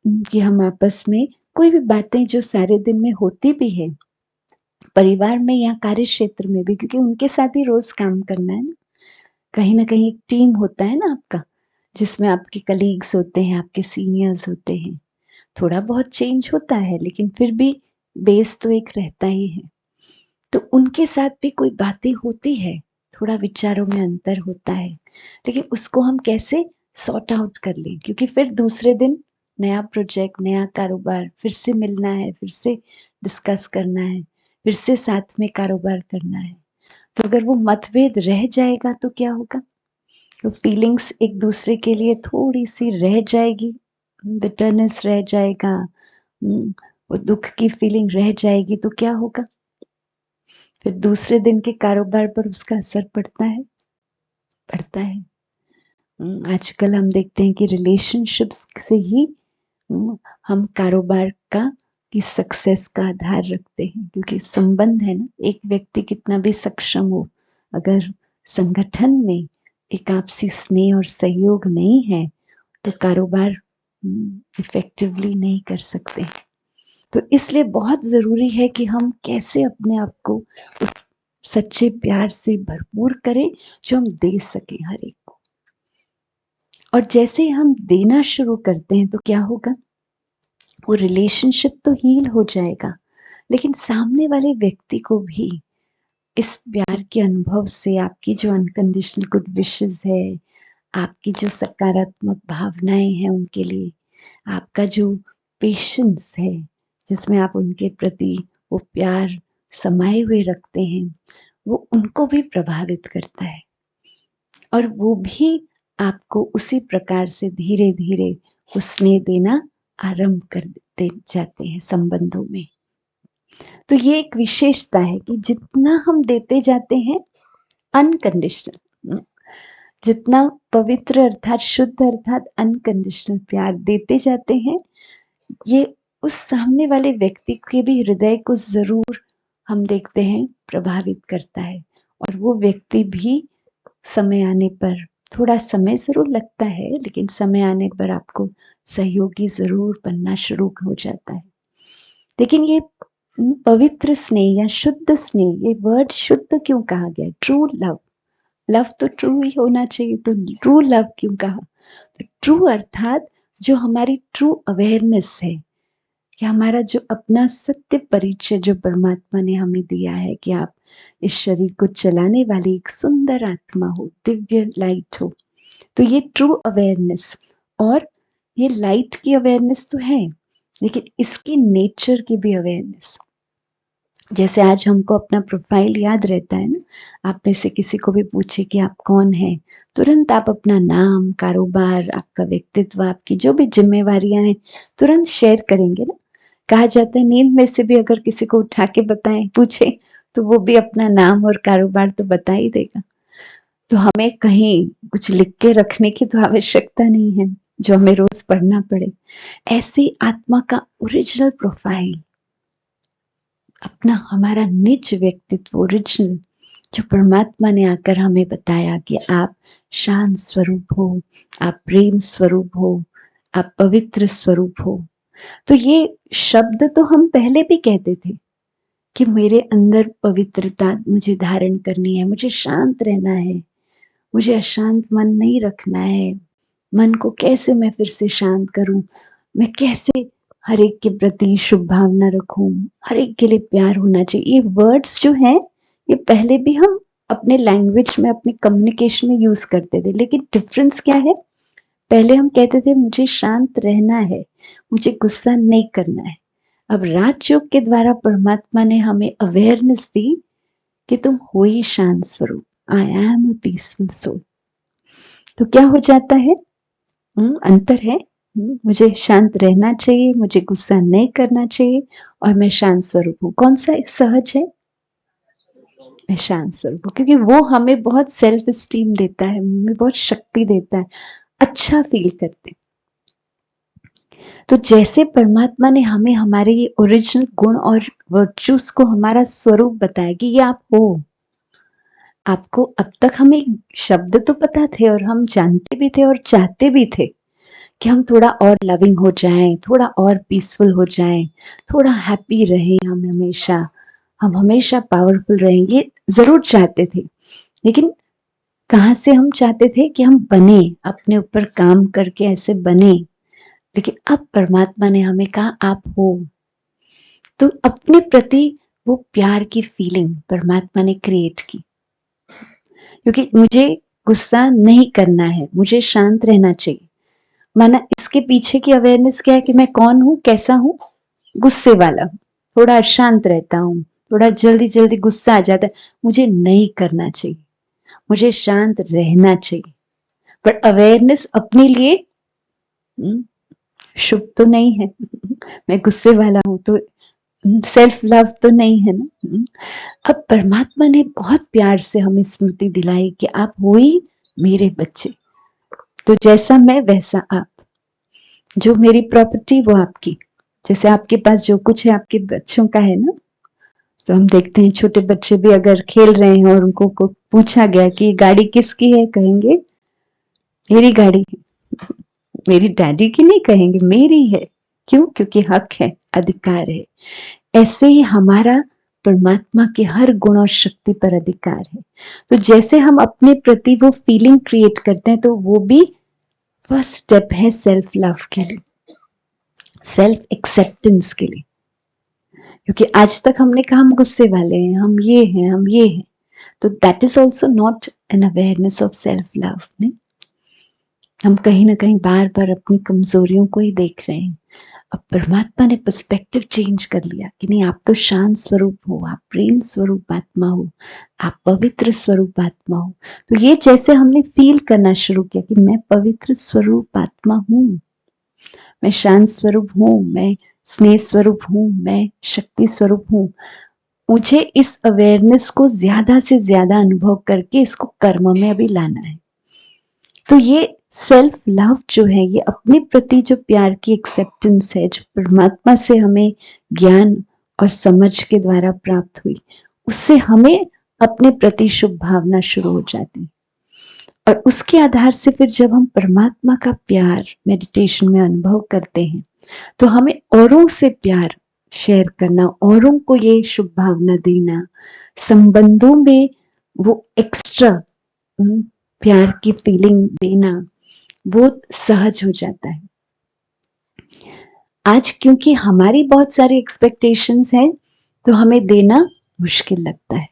कि हम आपस में कोई भी बातें जो सारे दिन में होती भी है, परिवार में या कार्य क्षेत्र में भी, क्योंकि उनके साथ ही रोज़ काम करना है ना। कहीं न कहीं एक टीम होता है ना आपका, जिसमें आपके कलीग्स होते हैं, आपके सीनियर्स होते हैं। थोड़ा बहुत चेंज होता है, लेकिन फिर भी बेस तो एक रहता ही है। तो उनके साथ भी कोई बातें होती है, थोड़ा विचारों में अंतर होता है, लेकिन उसको हम कैसे सॉर्ट आउट कर लें, क्योंकि फिर दूसरे दिन नया प्रोजेक्ट, नया कारोबार, फिर से मिलना है, फिर से डिस्कस करना है, फिर से साथ में कारोबार करना है। तो अगर वो मतभेद रह जाएगा तो क्या होगा? तो फीलिंग्स एक दूसरे के लिए थोड़ी-सी रह जाएगी, बिटरनेस रह जाएगा, वो दुःख की फीलिंग रह जाएगी तो क्या होगा? फिर दूसरे दिन के कारोबार पर उसका असर पड़ता है, पड़ता है। आजकल हम देखते हैं कि रिलेशनशिप्स से ही हम कारोबार का की सक्सेस का आधार रखते हैं, क्योंकि संबंध है ना, एक व्यक्ति कितना भी सक्षम हो, अगर संगठन में एक आपसी स्नेह और सहयोग नहीं है तो कारोबार इफेक्टिवली नहीं कर सकते। तो इसलिए बहुत ज़रूरी है कि हम कैसे अपने आप को उस सच्चे प्यार से भरपूर करें जो हम दे सकें हर एक को। और जैसे ही हम देना शुरू करते हैं तो क्या होगा? वो रिलेशनशिप तो हील हो जाएगा, लेकिन सामने वाले व्यक्ति को भी इस प्यार के अनुभव से, आपकी जो अनकंडीशनल गुड विशेस है, आपकी जो सकारात्मक भावनाएं हैं उनके लिए, आपका जो पेशेंस है जिसमें आप उनके प्रति वो प्यार समाये हुए रखते हैं, वो उनको भी प्रभावित करता है और वो भी आपको उसी प्रकार से धीरे धीरे वो स्नेह देना आरंभ कर देते जाते हैं संबंधों में। तो ये एक विशेषता है कि जितना हम देते जाते हैं अनकंडीशनल, जितना पवित्र अर्थात शुद्ध अर्थात अनकंडीशनल प्यार देते जाते हैं, ये उस सामने वाले व्यक्ति के भी हृदय को जरूर हम देखते हैं प्रभावित करता है और वो व्यक्ति भी समय आने पर, थोड़ा समय जरूर लगता है लेकिन समय आने पर आपको सहयोगी जरूर बनना शुरू हो जाता है। लेकिन ये पवित्र स्नेह या शुद्ध स्नेह, ये वर्ड शुद्ध क्यों कहा गया? ट्रू लव, लव तो ट्रू ही होना चाहिए, तो ट्रू लव क्यों कहा? तो ट्रू अर्थात जो हमारी ट्रू अवेयरनेस है, कि हमारा जो अपना सत्य परिचय जो परमात्मा ने हमें दिया है कि आप इस शरीर को चलाने वाली एक सुंदर आत्मा हो, दिव्य लाइट हो, तो ये ट्रू अवेयरनेस, और ये लाइट की अवेयरनेस तो है, लेकिन इसकी नेचर की भी अवेयरनेस। जैसे आज हमको अपना प्रोफाइल याद रहता है ना, आप में से किसी को भी पूछे कि आप कौन हैं, तुरंत आप अपना नाम, कारोबार, आपका व्यक्तित्व, आपकी जो भी जिम्मेवारियां हैं तुरंत शेयर करेंगे ना। कहा जाता है नींद में से भी अगर किसी को उठा के बताएं, पूछे, तो वो भी अपना नाम और कारोबार तो बता ही देगा। तो हमें कहीं कुछ लिख के रखने की तो आवश्यकता नहीं है जो हमें रोज पढ़ना पड़े। ऐसे आत्मा का ओरिजिनल प्रोफाइल, अपना हमारा निज व्यक्तित्व ओरिजिनल, जो परमात्मा ने आकर हमें बताया कि आप शांत स्वरूप हो, आप प्रेम स्वरूप हो, आप पवित्र स्वरूप हो। तो ये शब्द तो हम पहले भी कहते थे कि मेरे अंदर पवित्रता मुझे धारण करनी है, मुझे शांत रहना है, मुझे अशांत मन नहीं रखना है, मन को कैसे मैं फिर से शांत करूं, मैं कैसे हर एक के प्रति शुभ भावना रखूं, हर एक के लिए प्यार होना चाहिए। ये वर्ड्स जो हैं ये पहले भी हम अपने लैंग्वेज में, अपने कम्युनिकेशन में यूज करते थे, लेकिन डिफरेंस क्या है? पहले हम कहते थे मुझे शांत रहना है, मुझे गुस्सा नहीं करना है। अब राजयोग के द्वारा परमात्मा ने हमें अवेयरनेस दी कि तुम हो ही शांत स्वरूप, I am a peaceful soul. तो क्या हो जाता है? अंतर है। मुझे शांत रहना चाहिए, मुझे गुस्सा नहीं करना चाहिए, और मैं शांत स्वरूप हूँ। कौन सा सहज है? मैं शांत स्वरूप हूँ, क्योंकि वो हमें बहुत सेल्फ स्टीम देता है, हमें बहुत शक्ति देता है, अच्छा फील करते हैं। तो जैसे परमात्मा ने हमें हमारे ये ओरिजिनल गुण और वर्चूस को हमारा स्वरूप बताया कि ये आप हो। आपको अब तक हमें शब्द तो पता थे और हम जानते भी थे और चाहते भी थे कि हम थोड़ा और लविंग हो जाएं, थोड़ा और पीसफुल हो जाएं, थोड़ा हैप्पी रहें, हम हमेशा पावरफुल रहें, ये जरूर चाहते थे। लेकिन कहाँ से हम चाहते थे कि हम बने, अपने ऊपर काम करके ऐसे बने। लेकिन अब परमात्मा ने हमें कहा आप हो, तो अपने प्रति वो प्यार की फीलिंग परमात्मा ने क्रिएट की, क्योंकि मुझे गुस्सा नहीं करना है, मुझे शांत रहना चाहिए। माना इसके पीछे की अवेयरनेस क्या है कि मैं कौन हूं, कैसा हूं? गुस्से वाला हूं, थोड़ा अशांत रहता हूं, थोड़ा जल्दी जल्दी गुस्सा आ जाता है। मुझे नहीं करना चाहिए, मुझे शांत रहना चाहिए। पर अवेयरनेस अपने लिए शुभ तो नहीं है। मैं गुस्से वाला हूं तो सेल्फ लव तो नहीं है ना। अब परमात्मा ने बहुत प्यार से हमें स्मृति दिलाई कि आप हो ही मेरे बच्चे, तो जैसा मैं वैसा आप, जो मेरी प्रॉपर्टी वो आपकी। जैसे आपके पास जो कुछ है आपके बच्चों का है ना, तो हम देखते हैं छोटे बच्चे भी अगर खेल रहे हैं और उनको को पूछा गया कि गाड़ी किसकी है, कहेंगे मेरी गाड़ी है। मेरी डैडी की नहीं कहेंगे, मेरी है। क्यों? क्योंकि हक है, अधिकार है। ऐसे ही हमारा परमात्मा के हर गुण और शक्ति पर अधिकार है। तो जैसे हम अपने प्रति वो फीलिंग क्रिएट करते हैं, तो वो भी फर्स्ट स्टेप है सेल्फ लव के लिए, सेल्फ एक्सेप्टेंस के लिए। क्योंकि आज तक हमने कहा हम गुस्से वाले हैं, हम ये हैं, हम ये हैं, तो that is also not an awareness of self love. नहीं, हम कहीं ना कहीं बार बार अपनी कमजोरियों को ही देख रहे हैं। अब परमात्मा ने पर्सपेक्टिव चेंज कर लिया कि नहीं, आप तो शांत स्वरूप हो, आप प्रेम स्वरूप आत्मा हो, आप पवित्र स्वरूप आत्मा हो। तो ये जैसे हमने फील करना शुरू किया कि मैं पवित्र स्वरूप आत्मा हूं, मैं शांत स्वरूप हूं, मैं स्नेह स्वरूप हूं, मैं शक्ति स्वरूप हूं, मुझे इस अवेयरनेस को ज्यादा से ज्यादा अनुभव करके इसको कर्म में अभी लाना है। तो ये सेल्फ लव जो है, ये अपने प्रति जो प्यार की एक्सेप्टेंस है, जो परमात्मा से हमें ज्ञान और समझ के द्वारा प्राप्त हुई, उससे हमें अपने प्रति शुभ भावना शुरू हो जाती। और उसके आधार से फिर जब हम परमात्मा का प्यार मेडिटेशन में अनुभव करते हैं, तो हमें औरों से प्यार शेयर करना, औरों को ये शुभ भावना देना, संबंधों में वो एक्स्ट्रा प्यार की फीलिंग देना, वो सहज हो जाता है। आज क्योंकि हमारी बहुत सारी एक्सपेक्टेशंस हैं, तो हमें देना मुश्किल लगता है।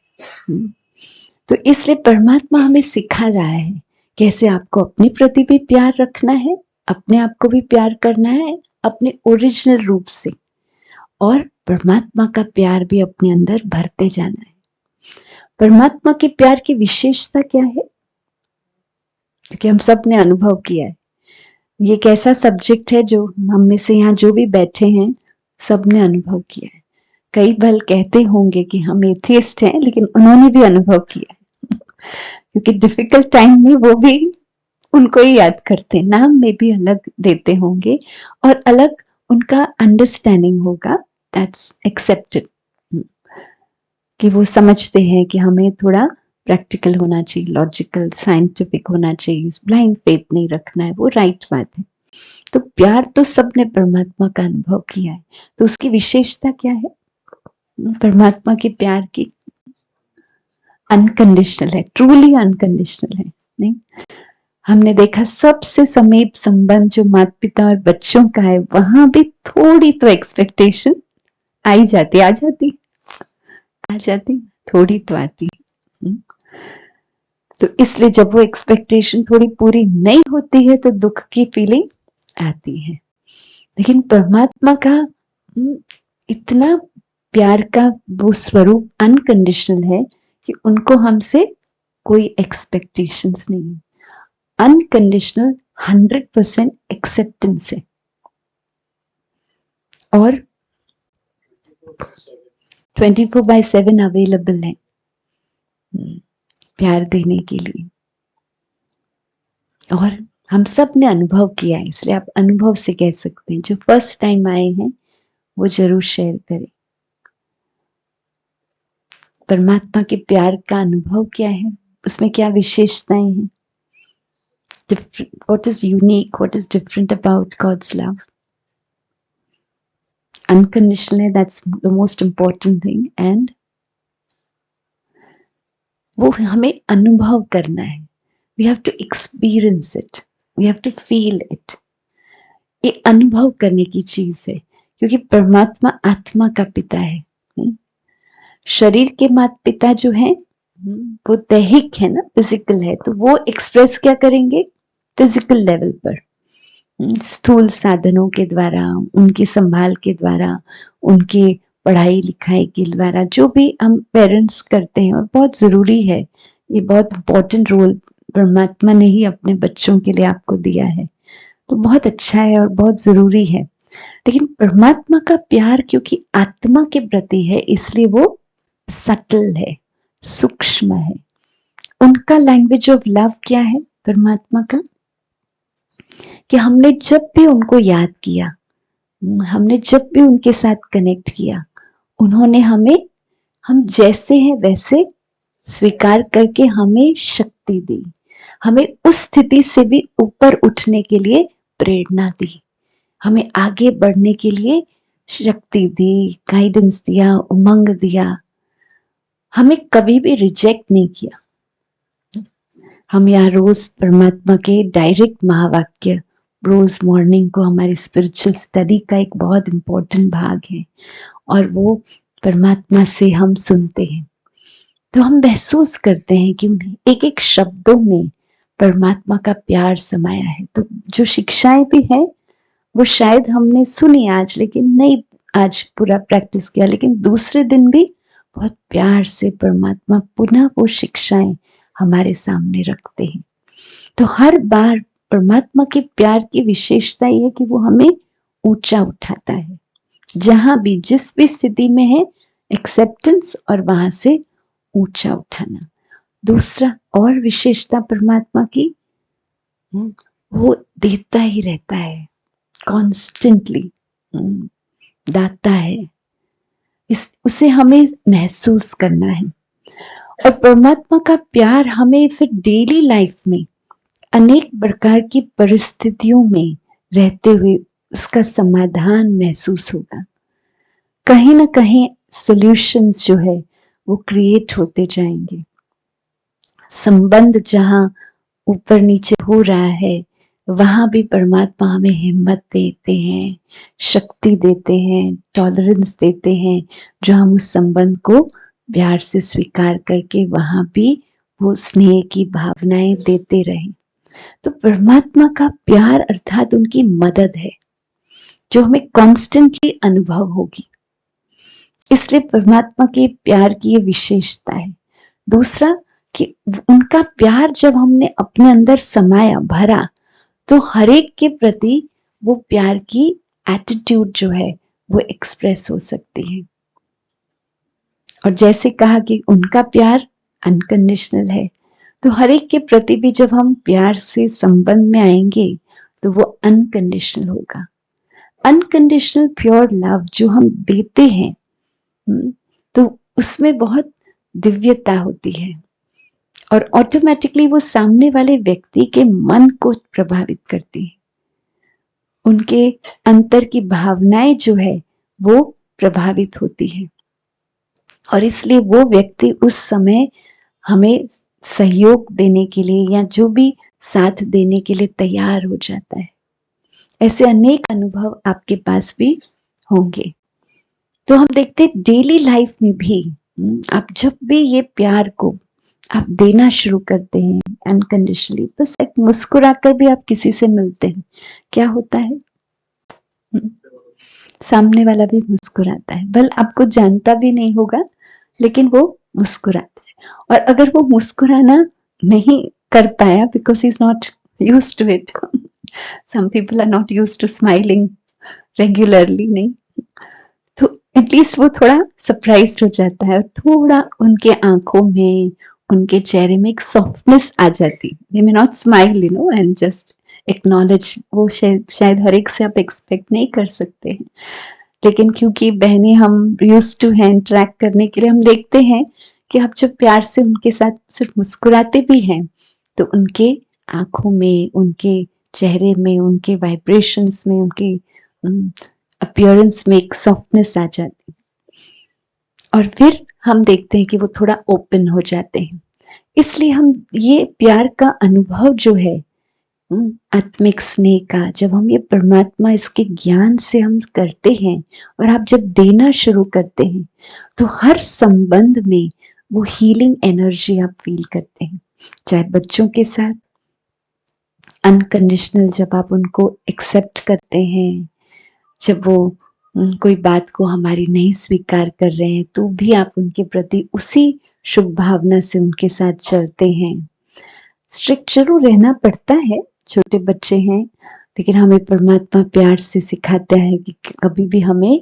तो इसलिए परमात्मा हमें सिखा रहा है कैसे आपको अपने प्रति भी प्यार रखना है, अपने आप को भी प्यार करना है अपने ओरिजिनल रूप से, और परमात्मा का प्यार भी अपने अंदर भरते जाना है। परमात्मा के प्यार की विशेषता क्या है? क्योंकि हम सब ने अनुभव किया है, ये एक ऐसा सब्जेक्ट है जो हम में से यहाँ जो भी बैठे हैं सब ने अनुभव किया है। कई भल कहते होंगे कि हम एथियस्ट हैं, लेकिन उन्होंने भी अनुभव किया है क्योंकि डिफिकल्ट टाइम में वो भी उनको ही याद करते, नाम में भी अलग देते होंगे और अलग उनका अंडरस्टैंडिंग होगा, दैट्स एक्सेप्टेड, कि वो समझते हैं कि हमें थोड़ा प्रैक्टिकल होना चाहिए, लॉजिकल साइंटिफिक होना चाहिए, ब्लाइंड फेथ नहीं रखना है, वो राइट बात है। तो प्यार तो सबने परमात्मा का अनुभव किया है, तो उसकी विशेषता क्या है? परमात्मा के प्यार की अनकंडीशनल है, ट्रूली अनकंडीशनल है। नहीं, हमने देखा सबसे समीप संबंध जो माता पिता और बच्चों का है, वहां भी थोड़ी तो एक्सपेक्टेशन आ जाती, थोड़ी तो आती। तो इसलिए जब वो एक्सपेक्टेशन थोड़ी पूरी नहीं होती है तो दुख की फीलिंग आती है। लेकिन परमात्मा का इतना प्यार का वो स्वरूप अनकंडीशनल है कि उनको हमसे कोई एक्सपेक्टेशंस नहीं है, अनकंडीशनल 100% एक्सेप्टेंस है और 24/7 अवेलेबल है प्यार देने के लिए। और हम सब ने अनुभव किया है, इसलिए आप अनुभव से कह सकते हैं। जो फर्स्ट टाइम आए हैं वो जरूर शेयर करें परमात्मा के प्यार का अनुभव क्या है, उसमें क्या विशेषताएं हैं, what is unique, what is different about God's love. Unconditional, that's the most important thing, and वो हमें अनुभव करना है, we have to experience it, we have to feel it. ये अनुभव करने की चीज है, क्योंकि परमात्मा आत्मा का पिता है। शरीर के माता पिता जो है वो दैहिक है ना, फिजिकल है, तो वो एक्सप्रेस क्या करेंगे फिजिकल लेवल पर, स्थूल साधनों के द्वारा, उनकी संभाल के द्वारा, उनके पढ़ाई लिखाई के द्वारा, जो भी हम पेरेंट्स करते हैं, और बहुत जरूरी है, ये बहुत इंपॉर्टेंट रोल परमात्मा ने ही अपने बच्चों के लिए आपको दिया है, तो बहुत अच्छा है और बहुत जरूरी है। लेकिन परमात्मा का प्यार क्योंकि आत्मा के प्रति है, इसलिए वो सटल है, सूक्ष्म है। उनका लैंग्वेज ऑफ लव क्या है परमात्मा का? कि हमने जब भी उनको याद किया, हमने जब भी उनके साथ कनेक्ट किया, उन्होंने हमें, हम जैसे हैं वैसे स्वीकार करके हमें शक्ति दी, हमें उस स्थिति से भी ऊपर उठने के लिए प्रेरणा दी, हमें आगे बढ़ने के लिए शक्ति दी, गाइडेंस दिया, उमंग दिया, हमें कभी भी रिजेक्ट नहीं किया। हम यहाँ रोज परमात्मा के डायरेक्ट महावाक्य रोज मॉर्निंग को हमारी स्पिरिचुअल स्टडी का एक बहुत इंपॉर्टेंट भाग है, और वो परमात्मा से हम सुनते हैं, तो हम महसूस करते हैं कि उन्हें एक एक शब्दों में परमात्मा का प्यार समाया है। तो जो शिक्षाएं भी हैं वो शायद हमने सुनी आज, लेकिन नहीं आज पूरा प्रैक्टिस किया, लेकिन दूसरे दिन भी बहुत प्यार से परमात्मा पुनः वो शिक्षाएं हमारे सामने रखते हैं। तो हर बार परमात्मा के प्यार की विशेषता ये है कि वो हमें ऊंचा उठाता है, जहां भी जिस भी स्थिति में है, एक्सेप्टेंस और वहां से ऊंचा उठाना। दूसरा और विशेषता परमात्मा की, वो देता ही रहता है, कॉन्स्टेंटली दाता है, उसे हमें महसूस करना है। और परमात्मा का प्यार हमें फिर डेली लाइफ में अनेक प्रकार की परिस्थितियों में रहते हुए उसका समाधान महसूस होगा। कहीं ना कहीं सॉल्यूशंस जो है वो क्रिएट होते जाएंगे। संबंध जहां ऊपर नीचे हो रहा है वहां भी परमात्मा हमें हिम्मत देते हैं, शक्ति देते हैं, टॉलरेंस देते हैं, जो हम उस संबंध को प्यार से स्वीकार करके वहां भी वो स्नेह की भावनाएं देते रहें। तो परमात्मा का प्यार अर्थात उनकी मदद है जो हमें कॉन्स्टेंटली अनुभव होगी। इसलिए परमात्मा के प्यार की ये विशेषता है। दूसरा कि उनका प्यार जब हमने अपने अंदर समाया, भरा, तो हर एक के प्रति वो प्यार की एटीट्यूड जो है वो एक्सप्रेस हो सकती है। और जैसे कहा कि उनका प्यार अनकंडीशनल है, तो हर एक के प्रति भी जब हम प्यार से संबंध में आएंगे तो वो अनकंडीशनल होगा। अनकंडीशनल प्योर लव जो हम देते हैं, तो उसमें बहुत दिव्यता होती है और ऑटोमेटिकली वो सामने वाले व्यक्ति के मन को प्रभावित करती है। उनके अंतर की भावनाएं जो है वो प्रभावित होती है और इसलिए वो व्यक्ति उस समय हमें सहयोग देने के लिए या जो भी साथ देने के लिए तैयार हो जाता है। ऐसे अनेक अनुभव आपके पास भी होंगे। तो हम देखते डेली लाइफ में भी आप जब भी ये प्यार को आप देना शुरू करते हैं अनकंडीशनली, बस एक मुस्कुराकर भी आप किसी से मिलते हैं, क्या होता है? सामने वाला भी मुस्कुराता है, भले आपको जानता भी नहीं होगा लेकिन वो मुस्कुराता है। और अगर वो मुस्कुराना नहीं कर पाया because he is not used to it, some people are not used to smiling regularly, नहीं, तो एटलीस्ट वो थोड़ा सरप्राइज्ड हो जाता है और थोड़ा उनके आंखों में, उनके चेहरे में एक सॉफ्टनेस आ जाती है। They may not smile and just acknowledge, वो शायद हर एक से आप एक्सपेक्ट नहीं कर सकते हैं, लेकिन क्योंकि बहनें हम यूज्ड टू है इंटरेक्ट करने के लिए, हम देखते हैं कि आप जब प्यार से उनके साथ सिर्फ मुस्कुराते भी हैं तो उनके आंखों में, उनके चेहरे में, उनके वाइब्रेशंस में, उनके अपीयरेंस में एक सॉफ्टनेस आ जाती है और फिर हम देखते हैं कि वो थोड़ा ओपन हो जाते हैं। इसलिए हम ये प्यार का अनुभव जो है आत्मिक स्नेह का, जब हम ये परमात्मा इसके ज्ञान से हम करते हैं और आप जब देना शुरू करते हैं तो हर संबंध में वो हीलिंग एनर्जी आप फील करते हैं। चाहे बच्चों के साथ अनकंडीशनल जब आप उनको एक्सेप्ट करते हैं, जब वो कोई बात को हमारी नहीं स्वीकार कर रहे हैं तो भी आप उनके प्रति उसी शुभ भावना से उनके साथ चलते हैं। स्ट्रिक्ट जरूर रहना पड़ता है, छोटे बच्चे हैं, लेकिन हमें परमात्मा प्यार से सिखाता है कि कभी भी हमें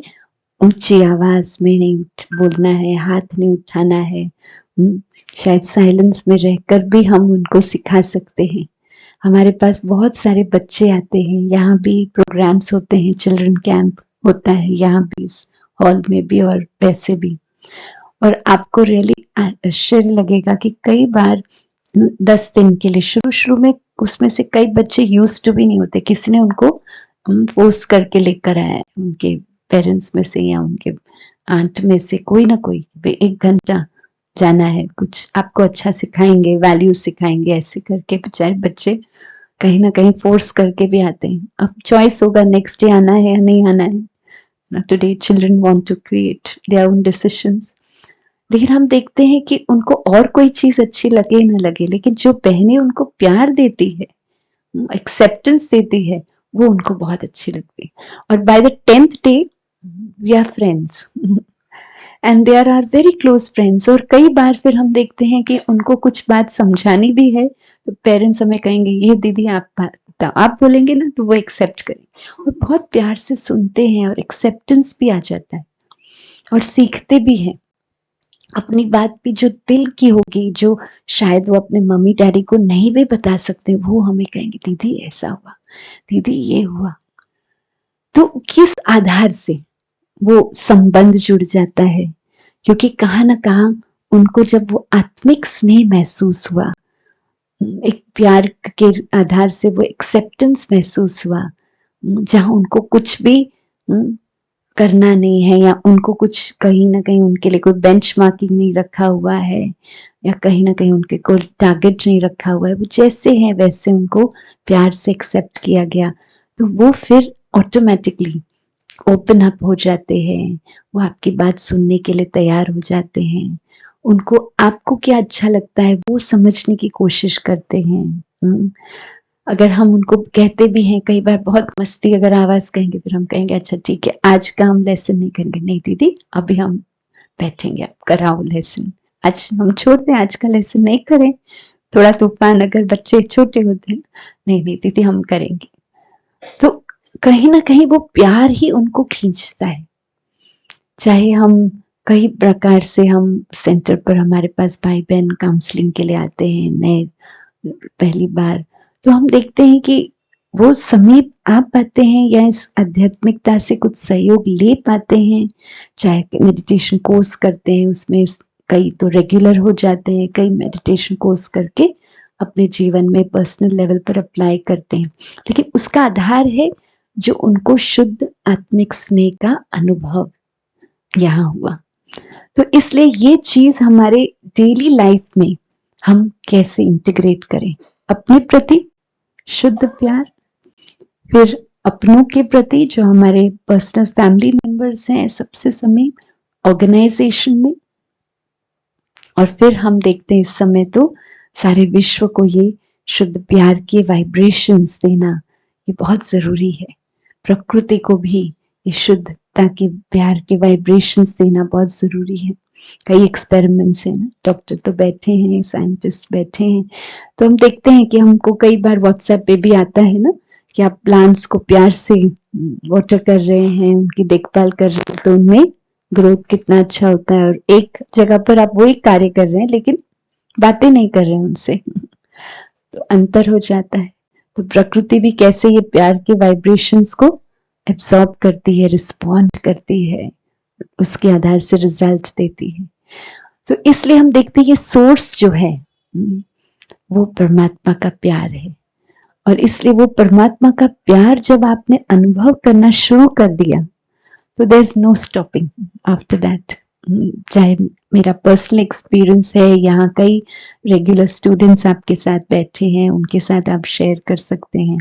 ऊंची आवाज में नहीं बोलना है, हाथ नहीं उठाना है। शायद साइलेंस में रहकर भी हम उनको सिखा सकते हैं। हमारे पास बहुत सारे बच्चे आते हैं, यहाँ भी प्रोग्राम्स होते हैं, चिल्ड्रन कैंप होता है यहाँ भी, इस हॉल में भी और वैसे भी, और आपको रियली आश्चर्य लगेगा कि कई बार 10 दिन के लिए शुरू में उसमें से कई बच्चे यूज्ड टू भी नहीं होते, किसी ने उनको फोर्स करके लेकर आया, उनके पेरेंट्स में से या उनके आंट में से कोई ना कोई, 1 घंटा जाना है, कुछ आपको अच्छा सिखाएंगे, वैल्यूज सिखाएंगे, ऐसे करके बेचारे बच्चे कहीं ना कहीं फोर्स करके भी आते हैं। अब चॉइस होगा नेक्स्ट डे आना है या नहीं आना है। Today children want to create their own decisions, लेकिन हम देखते हैं कि उनको और कोई चीज अच्छी लगे ना लगे, लेकिन जो बहनें उनको प्यार देती है, एक्सेप्टेंस देती है, वो उनको बहुत अच्छी लगती है। और by the 10th day we are friends and they are very close friends. और कई बार फिर हम देखते हैं कि उनको कुछ बात समझानी भी है तो पेरेंट्स हमें कहेंगे ये दीदी आप बोलेंगे ना तो वो एक्सेप्ट करेंगे और बहुत प्यार से सुनते हैं और एक्सेप्टेंस भी आ जाता है और सीखते भी हैं। अपनी बात भी जो दिल की होगी, जो शायद वो अपने मम्मी डैडी को नहीं भी बता सकते, वो हमें कहेंगे दीदी ऐसा हुआ, दीदी ये हुआ। तो किस आधार से वो संबंध जुड़ जाता है, क्योंकि कहाँ ना कहाँ उनको जब वो आत्मिक स्नेह महसूस हुआ, एक प्यार के आधार से वो एक्सेप्टेंस महसूस हुआ, जहां उनको कुछ भी करना नहीं है, या उनको कुछ कहीं ना कहीं उनके लिए कोई बेंचमार्किंग नहीं रखा हुआ है, या कहीं ना कहीं उनके कोई टारगेट नहीं रखा हुआ है, वो जैसे हैं वैसे उनको प्यार से एक्सेप्ट किया गया, तो वो फिर ऑटोमेटिकली ओपन अप हो जाते हैं, वो आपकी बात सुनने के लिए तैयार हो जाते हैं, उनको आपको क्या अच्छा लगता है वो समझने की कोशिश करते हैं। अगर हम उनको कहते भी हैं, कई बार बहुत मस्ती अगर आवाज कहेंगे, फिर हम कहेंगे अच्छा ठीक है आज का हम लेसन नहीं करेंगे, नहीं दीदी अभी हम बैठेंगे, आप कराओ लेसन, आज हम छोड़ दें, आज का लेसन नहीं करें, थोड़ा तूफान अगर बच्चे छोटे होते हैं, नहीं नहीं दीदी हम करेंगे। तो कहीं ना कहीं वो प्यार ही उनको खींचता है। चाहे हम कई प्रकार से, हम सेंटर पर हमारे पास भाई बहन काउंसलिंग के लिए आते हैं नए पहली बार, तो हम देखते हैं कि वो समीप आ पाते हैं या इस आध्यात्मिकता से कुछ सहयोग ले पाते हैं, चाहे मेडिटेशन कोर्स करते हैं, उसमें कई तो रेगुलर हो जाते हैं, कई मेडिटेशन कोर्स करके अपने जीवन में पर्सनल लेवल पर अप्लाई करते हैं, लेकिन उसका आधार है जो उनको शुद्ध आत्मिक स्नेह का अनुभव यहाँ हुआ। तो इसलिए ये चीज हमारे डेली लाइफ में हम कैसे इंटीग्रेट करें, अपने प्रति शुद्ध प्यार, फिर अपनों के प्रति जो हमारे पर्सनल फैमिली मेंबर्स हैं सबसे समीप, ऑर्गेनाइजेशन में, और फिर हम देखते हैं इस समय तो सारे विश्व को ये शुद्ध प्यार के वाइब्रेशंस देना ये बहुत जरूरी है, प्रकृति को भी ये शुद्धता के प्यार के वाइब्रेशंस देना बहुत जरूरी है। कई एक्सपेरिमेंट्स हैं ना, डॉक्टर तो बैठे हैं, साइंटिस्ट बैठे हैं, तो हम देखते हैं कि हमको कई बार व्हाट्सएप पे भी आता है ना कि आप प्लांट्स को प्यार से वाटर कर रहे हैं, उनकी देखभाल कर रहे हैं, तो उनमें ग्रोथ कितना अच्छा होता है, और एक जगह पर आप वही कार्य कर रहे हैं लेकिन बातें नहीं कर रहे हैं उनसे तो अंतर हो जाता है। तो प्रकृति भी कैसे ये प्यार के वाइब्रेशंस को एब्सॉर्ब करती है, रिस्पॉन्ड करती है, उसके आधार से रिजल्ट देती है। तो इसलिए हम देखते हैं ये सोर्स जो है वो परमात्मा का प्यार है, और इसलिए वो परमात्मा का प्यार जब आपने अनुभव करना शुरू कर दिया तो there is no stopping after that. चाहे मेरा पर्सनल एक्सपीरियंस है, यहाँ कई रेगुलर स्टूडेंट्स आपके साथ बैठे हैं, उनके साथ आप शेयर कर सकते हैं।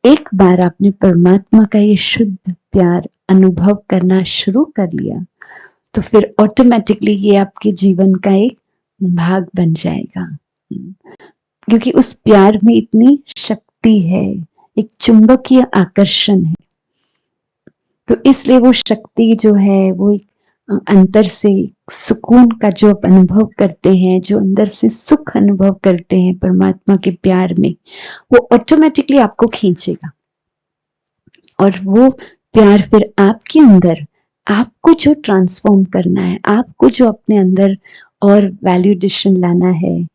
एक बार आपने परमात्मा का ये शुद्ध प्यार अनुभव करना शुरू कर लिया तो फिर ऑटोमेटिकली ये आपके जीवन का एक भाग बन जाएगा, क्योंकि उस प्यार में इतनी शक्ति है, एक चुंबकीय आकर्षण है। तो इसलिए वो शक्ति जो है वो एक अंदर से सुकून का जो आप अनुभव करते हैं, जो अंदर से सुख अनुभव करते हैं परमात्मा के प्यार में, वो ऑटोमेटिकली आपको खींचेगा, और वो प्यार फिर आपके अंदर, आपको जो ट्रांसफॉर्म करना है, आपको जो अपने अंदर और वैल्यू एडिशन लाना है,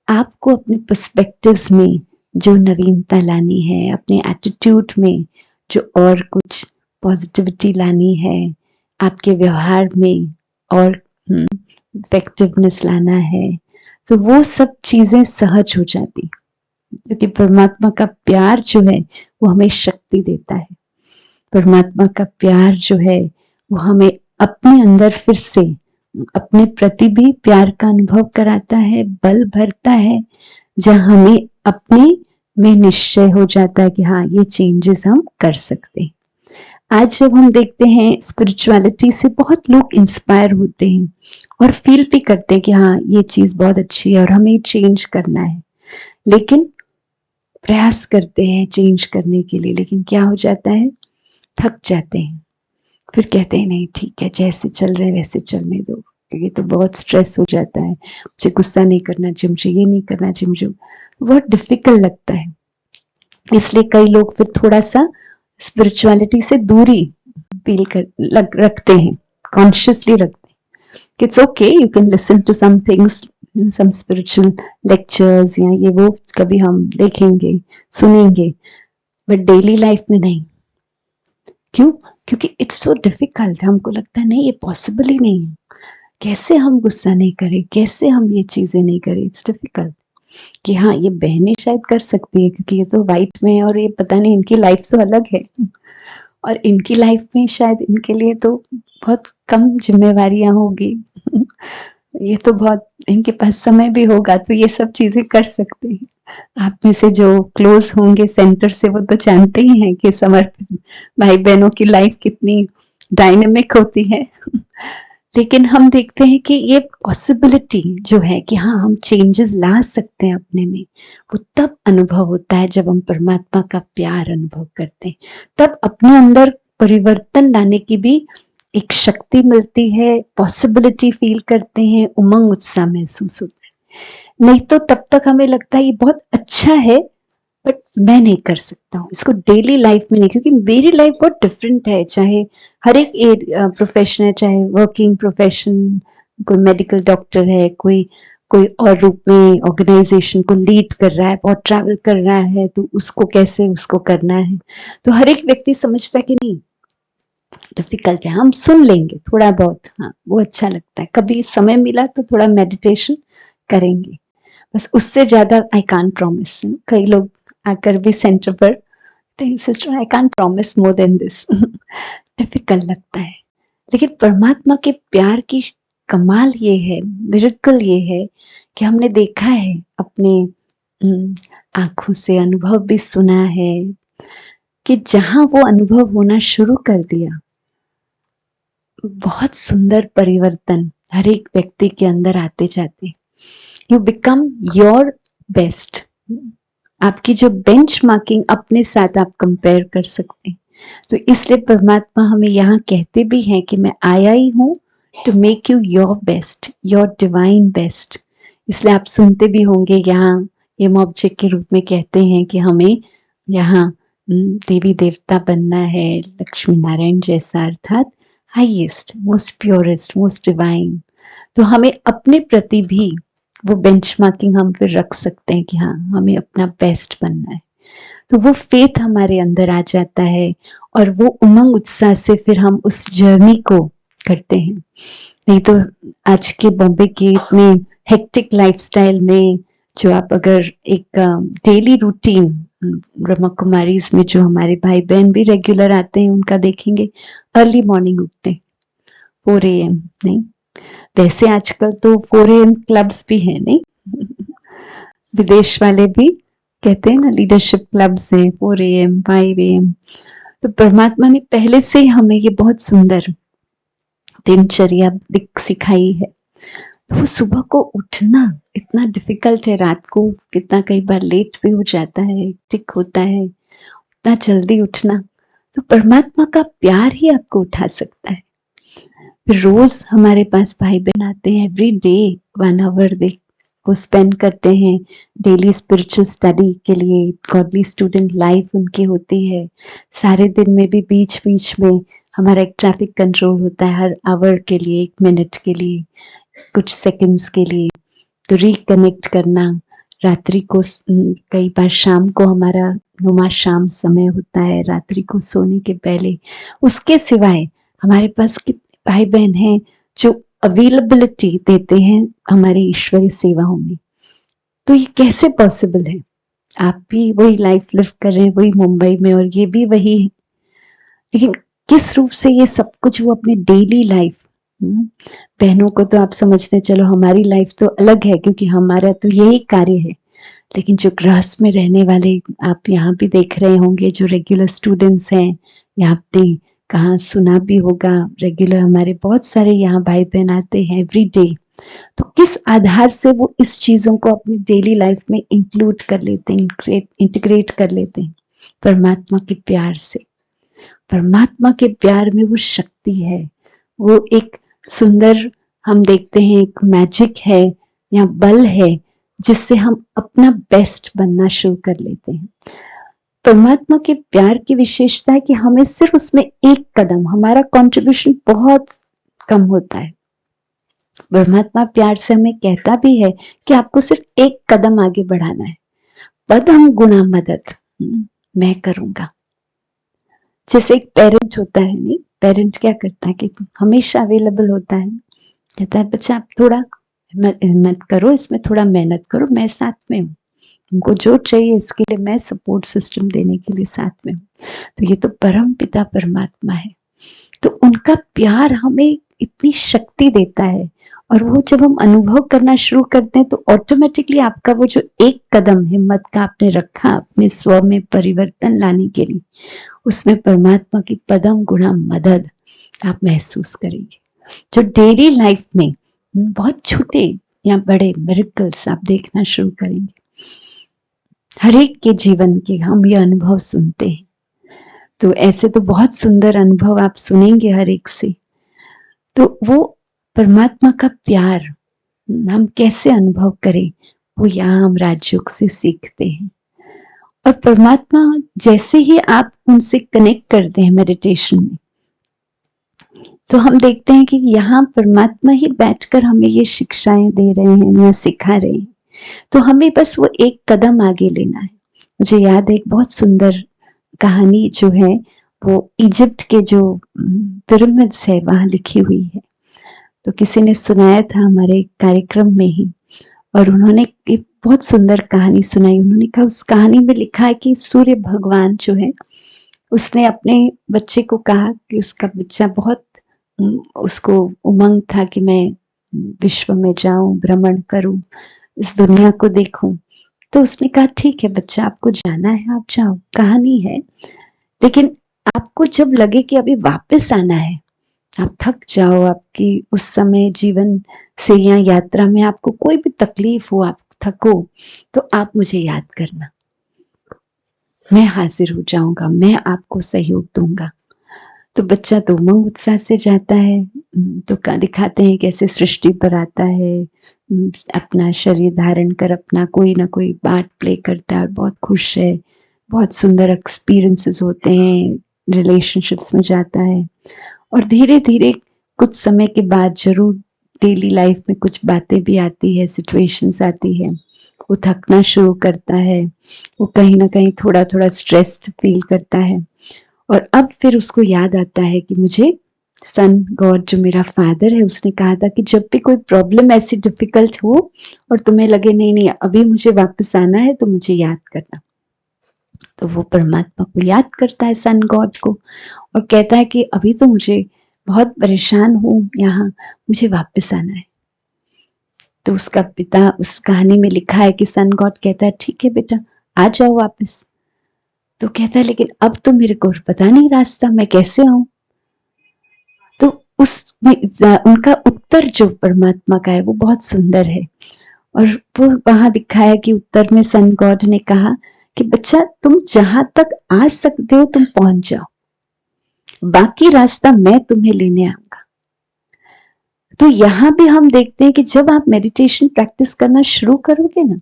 आपको अपने पर्सपेक्टिव्स में जो नवीनता लानी है, अपने एटीट्यूड में जो और कुछ पॉजिटिविटी लानी है, आपके व्यवहार में और इफेक्टिवनेस लाना है, तो वो सब चीजें सहज हो जाती, क्योंकि परमात्मा का प्यार जो है वो हमें शक्ति देता है। परमात्मा का प्यार जो है वो हमें अपने अंदर फिर से अपने प्रति भी प्यार का अनुभव कराता है, बल भरता है, जहां हमें अपने में निश्चय हो जाता है कि हाँ ये चेंजेस हम कर सकते हैं। आज जब हम देखते हैं स्पिरिचुअलिटी से बहुत लोग इंस्पायर होते हैं और फील भी करते हैं कि हाँ ये चीज बहुत अच्छी है और हमें चेंज करना है, लेकिन प्रयास करते हैं चेंज करने के लिए, लेकिन क्या हो जाता है, थक जाते हैं, फिर कहते हैं नहीं ठीक है जैसे चल रहे वैसे चलने दो, क्योंकि तो बहुत स्ट्रेस हो जाता है, मुझे गुस्सा नहीं करना चाहिए, मुझे ये नहीं करना चाहिए, मुझे बहुत डिफिकल्ट लगता है। इसलिए कई लोग फिर थोड़ा सा स्पिरिचुअलिटी से दूरी फील रखते हैं, कॉन्शियसली रखते हैं कि it's okay, you can listen to some things, some spiritual lectures या ये वो कभी हम देखेंगे सुनेंगे, बट डेली लाइफ में नहीं। क्यों? क्योंकि इट्स सो डिफिकल्ट, हमको लगता है नहीं ये पॉसिबल ही नहीं है, कैसे हम गुस्सा नहीं करें, कैसे हम ये चीजें नहीं करें, इट्स डिफिकल्ट। कि हाँ ये बहनें शायद कर सकती है क्योंकि ये तो वाइट में है और ये पता नहीं इनकी लाइफ तो अलग है, और इनकी लाइफ में शायद इनके लिए तो बहुत कम जिम्मेवारियां होगी ये तो बहुत इनके पास समय भी होगा तो ये सब चीजें कर सकते हैं। आप में से जो क्लोज होंगे सेंटर से वो तो जानते ही हैं कि समर्पित भाई बहनों की लाइफ कितनी डायनेमिक होती है लेकिन हम देखते हैं कि ये पॉसिबिलिटी जो है कि हाँ हम चेंजेस ला सकते हैं अपने में, वो तब अनुभव होता है जब हम परमात्मा का प्यार अनुभव करते हैं। तब अपने अंदर परिवर्तन लाने की भी एक शक्ति मिलती है, पॉसिबिलिटी फील करते हैं, उमंग उत्साह महसूस होता है। नहीं तो तब तक हमें लगता है ये बहुत अच्छा है बट मैं नहीं कर सकता हूँ इसको डेली लाइफ में नहीं, क्योंकि मेरी लाइफ बहुत डिफरेंट है। चाहे हर एक प्रोफेशन है, चाहे वर्किंग प्रोफेशन, कोई मेडिकल डॉक्टर है, कोई कोई और रूप में ऑर्गेनाइजेशन को लीड कर रहा है, बहुत ट्रैवल कर रहा है, तो उसको कैसे उसको करना है। तो हर एक व्यक्ति समझता है कि नहीं डिफिकल्ट है, हम सुन लेंगे थोड़ा बहुत, हाँ वो अच्छा लगता है, कभी समय मिला तो थोड़ा मेडिटेशन करेंगे, बस उससे ज्यादा आई कांट प्रॉमिस। कई लोग आकर भी सेंटर पर sister I can't promise more than this difficult लगता है। लेकिन परमात्मा के प्यार की कमाल ये है, मिरेकल ये है कि हमने देखा है अपने आंखों से, अनुभव भी सुना है कि जहां वो अनुभव होना शुरू कर दिया बहुत सुंदर परिवर्तन हर एक व्यक्ति के अंदर आते जाते। You become your best. आपकी जो बेंच मार्किंग अपने साथ आप कंपेयर कर सकते हैं। तो इसलिए परमात्मा हमें यहाँ कहते भी हैं कि मैं आया ही हूँ to make you your best, your divine best. इसलिए आप सुनते भी होंगे यहाँ एम ऑब्जेक्ट के रूप में कहते हैं कि हमें यहाँ देवी देवता बनना है, लक्ष्मी नारायण जैसा, अर्थात highest, most purest, most divine. तो हमें अपने प्रति भी वो बेंचमार्किंग हम फिर रख सकते हैं कि हाँ हमें अपना बेस्ट बनना है। तो वो फेथ हमारे अंदर आ जाता है और वो उमंग उत्साह से फिर हम उस जर्नी को करते हैं। नहीं तो आज के बॉम्बे के इतने हेक्टिक लाइफस्टाइल में जो आप अगर एक डेली रूटीन ब्रह्मा कुमारीज में जो हमारे भाई बहन भी रेगुलर आते हैं उनका देखेंगे, अर्ली मॉर्निंग उठते 4 AM, नहीं वैसे आजकल तो 4 AM क्लब्स भी हैं, नहीं विदेश वाले भी कहते हैं ना लीडरशिप क्लब्स हैं, 4 AM 5 AM। तो परमात्मा ने पहले से ही हमें ये बहुत सुंदर दिनचर्या सिखाई है। तो वो सुबह को उठना इतना डिफिकल्ट है, रात को कितना कई बार लेट भी हो जाता है, टिक होता है, इतना जल्दी उठना। तो परमात्मा का प्यार ही आपको उठा सकता है। फिर रोज हमारे पास भाई बहन आते हैं, एवरी डे 1 hour वो स्पेंड करते हैं डेली स्पिरिचुअल स्टडी के लिए। गॉडली स्टूडेंट लाइफ उनकी होती है। सारे दिन में भी बीच बीच में हमारा एक ट्रैफिक कंट्रोल होता है, हर आवर के लिए, 1 मिनट के लिए, कुछ सेकंड्स के लिए। तो रिकनेक्ट करना, रात्रि को कई बार शाम को हमारा नुमा शाम समय होता है, रात्रि को सोने के पहले। उसके सिवाय हमारे पास कितने भाई बहन हैं जो अवेलेबिलिटी देते हैं हमारी ईश्वरीय सेवाओं में। तो ये कैसे पॉसिबल है? आप भी वही लाइफ लिव कर रहे हैं, वही मुंबई में, और ये भी वही है, लेकिन किस रूप से ये सब कुछ वो अपने डेली लाइफ, बहनों को तो आप समझते हैं चलो हमारी लाइफ तो अलग है क्योंकि हमारा तो यही कार्य है, लेकिन जो गृहस्थ में रहने वाले आप यहाँ भी देख रहे होंगे, जो रेगुलर स्टूडेंट्स हैं, यहाँ पे कहाँ सुना भी होगा, रेगुलर हमारे बहुत सारे यहाँ भाई बहन आते हैं एवरी डे। तो किस आधार से वो इस चीजों को अपनी डेली लाइफ में इंक्लूड कर लेते हैं, इंटीग्रेट कर लेते हैं? परमात्मा के प्यार से। परमात्मा के प्यार में वो शक्ति है, वो एक सुंदर, हम देखते हैं एक मैजिक है या बल है जिससे हम अपना बेस्ट बनना शुरू कर लेते हैं। परमात्मा के प्यार की विशेषता है कि हमें सिर्फ उसमें एक कदम, हमारा कंट्रीब्यूशन बहुत कम होता है। परमात्मा प्यार से हमें कहता भी है कि आपको सिर्फ एक कदम आगे बढ़ाना है। पदम गुना मदद मैं करूंगा। जैसे एक पेरेंट होता है, नहीं पेरेंट क्या करता है कि हमेशा अवेलेबल होता है, कहता है बच्चा आप थोड़ा मत करो, इसमें थोड़ा मेहनत करो, मैं साथ में हूँ, उनको जो चाहिए इसके लिए मैं सपोर्ट सिस्टम देने के लिए साथ में हूँ। तो ये तो परम पिता परमात्मा है। तो उनका प्यार हमें इतनी शक्ति देता है, और वो जब हम अनुभव करना शुरू करते हैं तो ऑटोमेटिकली आपका वो जो एक कदम हिम्मत का आपने रखा अपने स्व में परिवर्तन लाने के लिए, उसमें परमात्मा की पदम गुणा मदद आप महसूस करेंगे। जो डेली लाइफ में बहुत छोटे या बड़े मिरेकल्स आप देखना शुरू करेंगे। हर एक के जीवन के हम ये अनुभव सुनते हैं, तो ऐसे तो बहुत सुंदर अनुभव आप सुनेंगे हर एक से। तो वो परमात्मा का प्यार हम कैसे अनुभव करें, वो यहाँ हम राजयोग से सीखते हैं। और परमात्मा जैसे ही आप उनसे कनेक्ट करते हैं मेडिटेशन में, तो हम देखते हैं कि यहाँ परमात्मा ही बैठकर हमें ये शिक्षाएं दे रहे हैं या सिखा रहे हैं। तो हमें बस वो एक कदम आगे लेना है। मुझे याद है एक बहुत सुंदर कहानी जो है वो इजिप्ट के जो पिरामिड्स है वहां लिखी हुई है। तो किसी ने सुनाया था हमारे कार्यक्रम में ही, और उन्होंने एक बहुत सुंदर कहानी सुनाई। उन्होंने कहा उस कहानी में लिखा है कि सूर्य भगवान जो है उसने अपने बच्चे को कहा कि उसका बच्चा बहुत उसको उमंग था कि मैं विश्व में जाऊं, भ्रमण करूं, इस दुनिया को देखूं। तो उसने कहा ठीक है बच्चा, आपको जाना है आप जाओ, कहानी है, लेकिन आपको जब लगे कि अभी वापस आना है, आप थक जाओ, आपकी उस समय जीवन से या यात्रा में आपको कोई भी तकलीफ हो, आप थको, तो आप मुझे याद करना, मैं हाजिर हो जाऊंगा, मैं आपको सहयोग दूंगा। तो बच्चा तो उमंग उत्साह से जाता है। तो दिखाते हैं कैसे सृष्टि पर आता है, अपना शरीर धारण कर अपना कोई ना कोई पार्ट प्ले करता है, बहुत खुश है, बहुत सुंदर एक्सपीरियंसेस होते हैं, रिलेशनशिप्स में जाता है। और धीरे धीरे कुछ समय के बाद जरूर डेली लाइफ में कुछ बातें भी आती है, सिचुएशंस आती है, वो थकना शुरू करता है, वो कहीं ना कहीं थोड़ा थोड़ा स्ट्रेस्ड फील करता है। और अब फिर उसको याद आता है कि मुझे सन गॉड जो मेरा फादर है उसने कहा था कि जब भी कोई प्रॉब्लम ऐसी डिफिकल्ट हो और तुम्हें लगे नहीं नहीं अभी मुझे वापस आना है तो मुझे याद करना। तो वो परमात्मा को याद करता है, सन गॉड को, और कहता है कि अभी तो मुझे बहुत परेशान हूं यहाँ, मुझे वापस आना है। तो उसका पिता, उस कहानी में लिखा है कि सन गॉड कहता है ठीक है बेटा आ जाओ वापस। तो कहता है लेकिन अब तो मेरे को पता नहीं रास्ता, मैं कैसे आऊं। तो उनका उत्तर जो परमात्मा का है वो बहुत सुंदर है, और वो वहां दिखाया कि उत्तर में सन गॉड ने कहा कि बच्चा तुम जहां तक आ सकते हो तुम पहुंच जाओ, बाकी रास्ता मैं तुम्हें लेने आऊंगा। तो यहां भी हम देखते हैं कि जब आप मेडिटेशन प्रैक्टिस करना शुरू करोगे ना,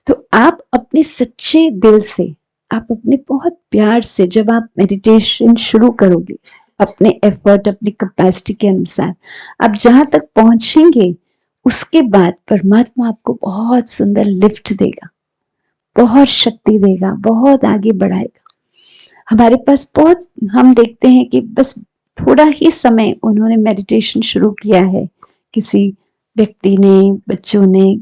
तो आप अपने सच्चे दिल से, आप अपने बहुत प्यार से जब आप मेडिटेशन शुरू करोगे, अपने एफर्ट, अपनी कैपेसिटी के अनुसार आप जहां तक पहुंचेंगे, उसके बाद परमात्मा आपको बहुत सुंदर लिफ्ट देगा, बहुत शक्ति देगा, बहुत आगे बढ़ाएगा। हमारे पास बहुत, हम देखते हैं कि बस थोड़ा ही समय उन्होंने मेडिटेशन शुरू किया है, किसी व्यक्ति ने, बच्चों ने,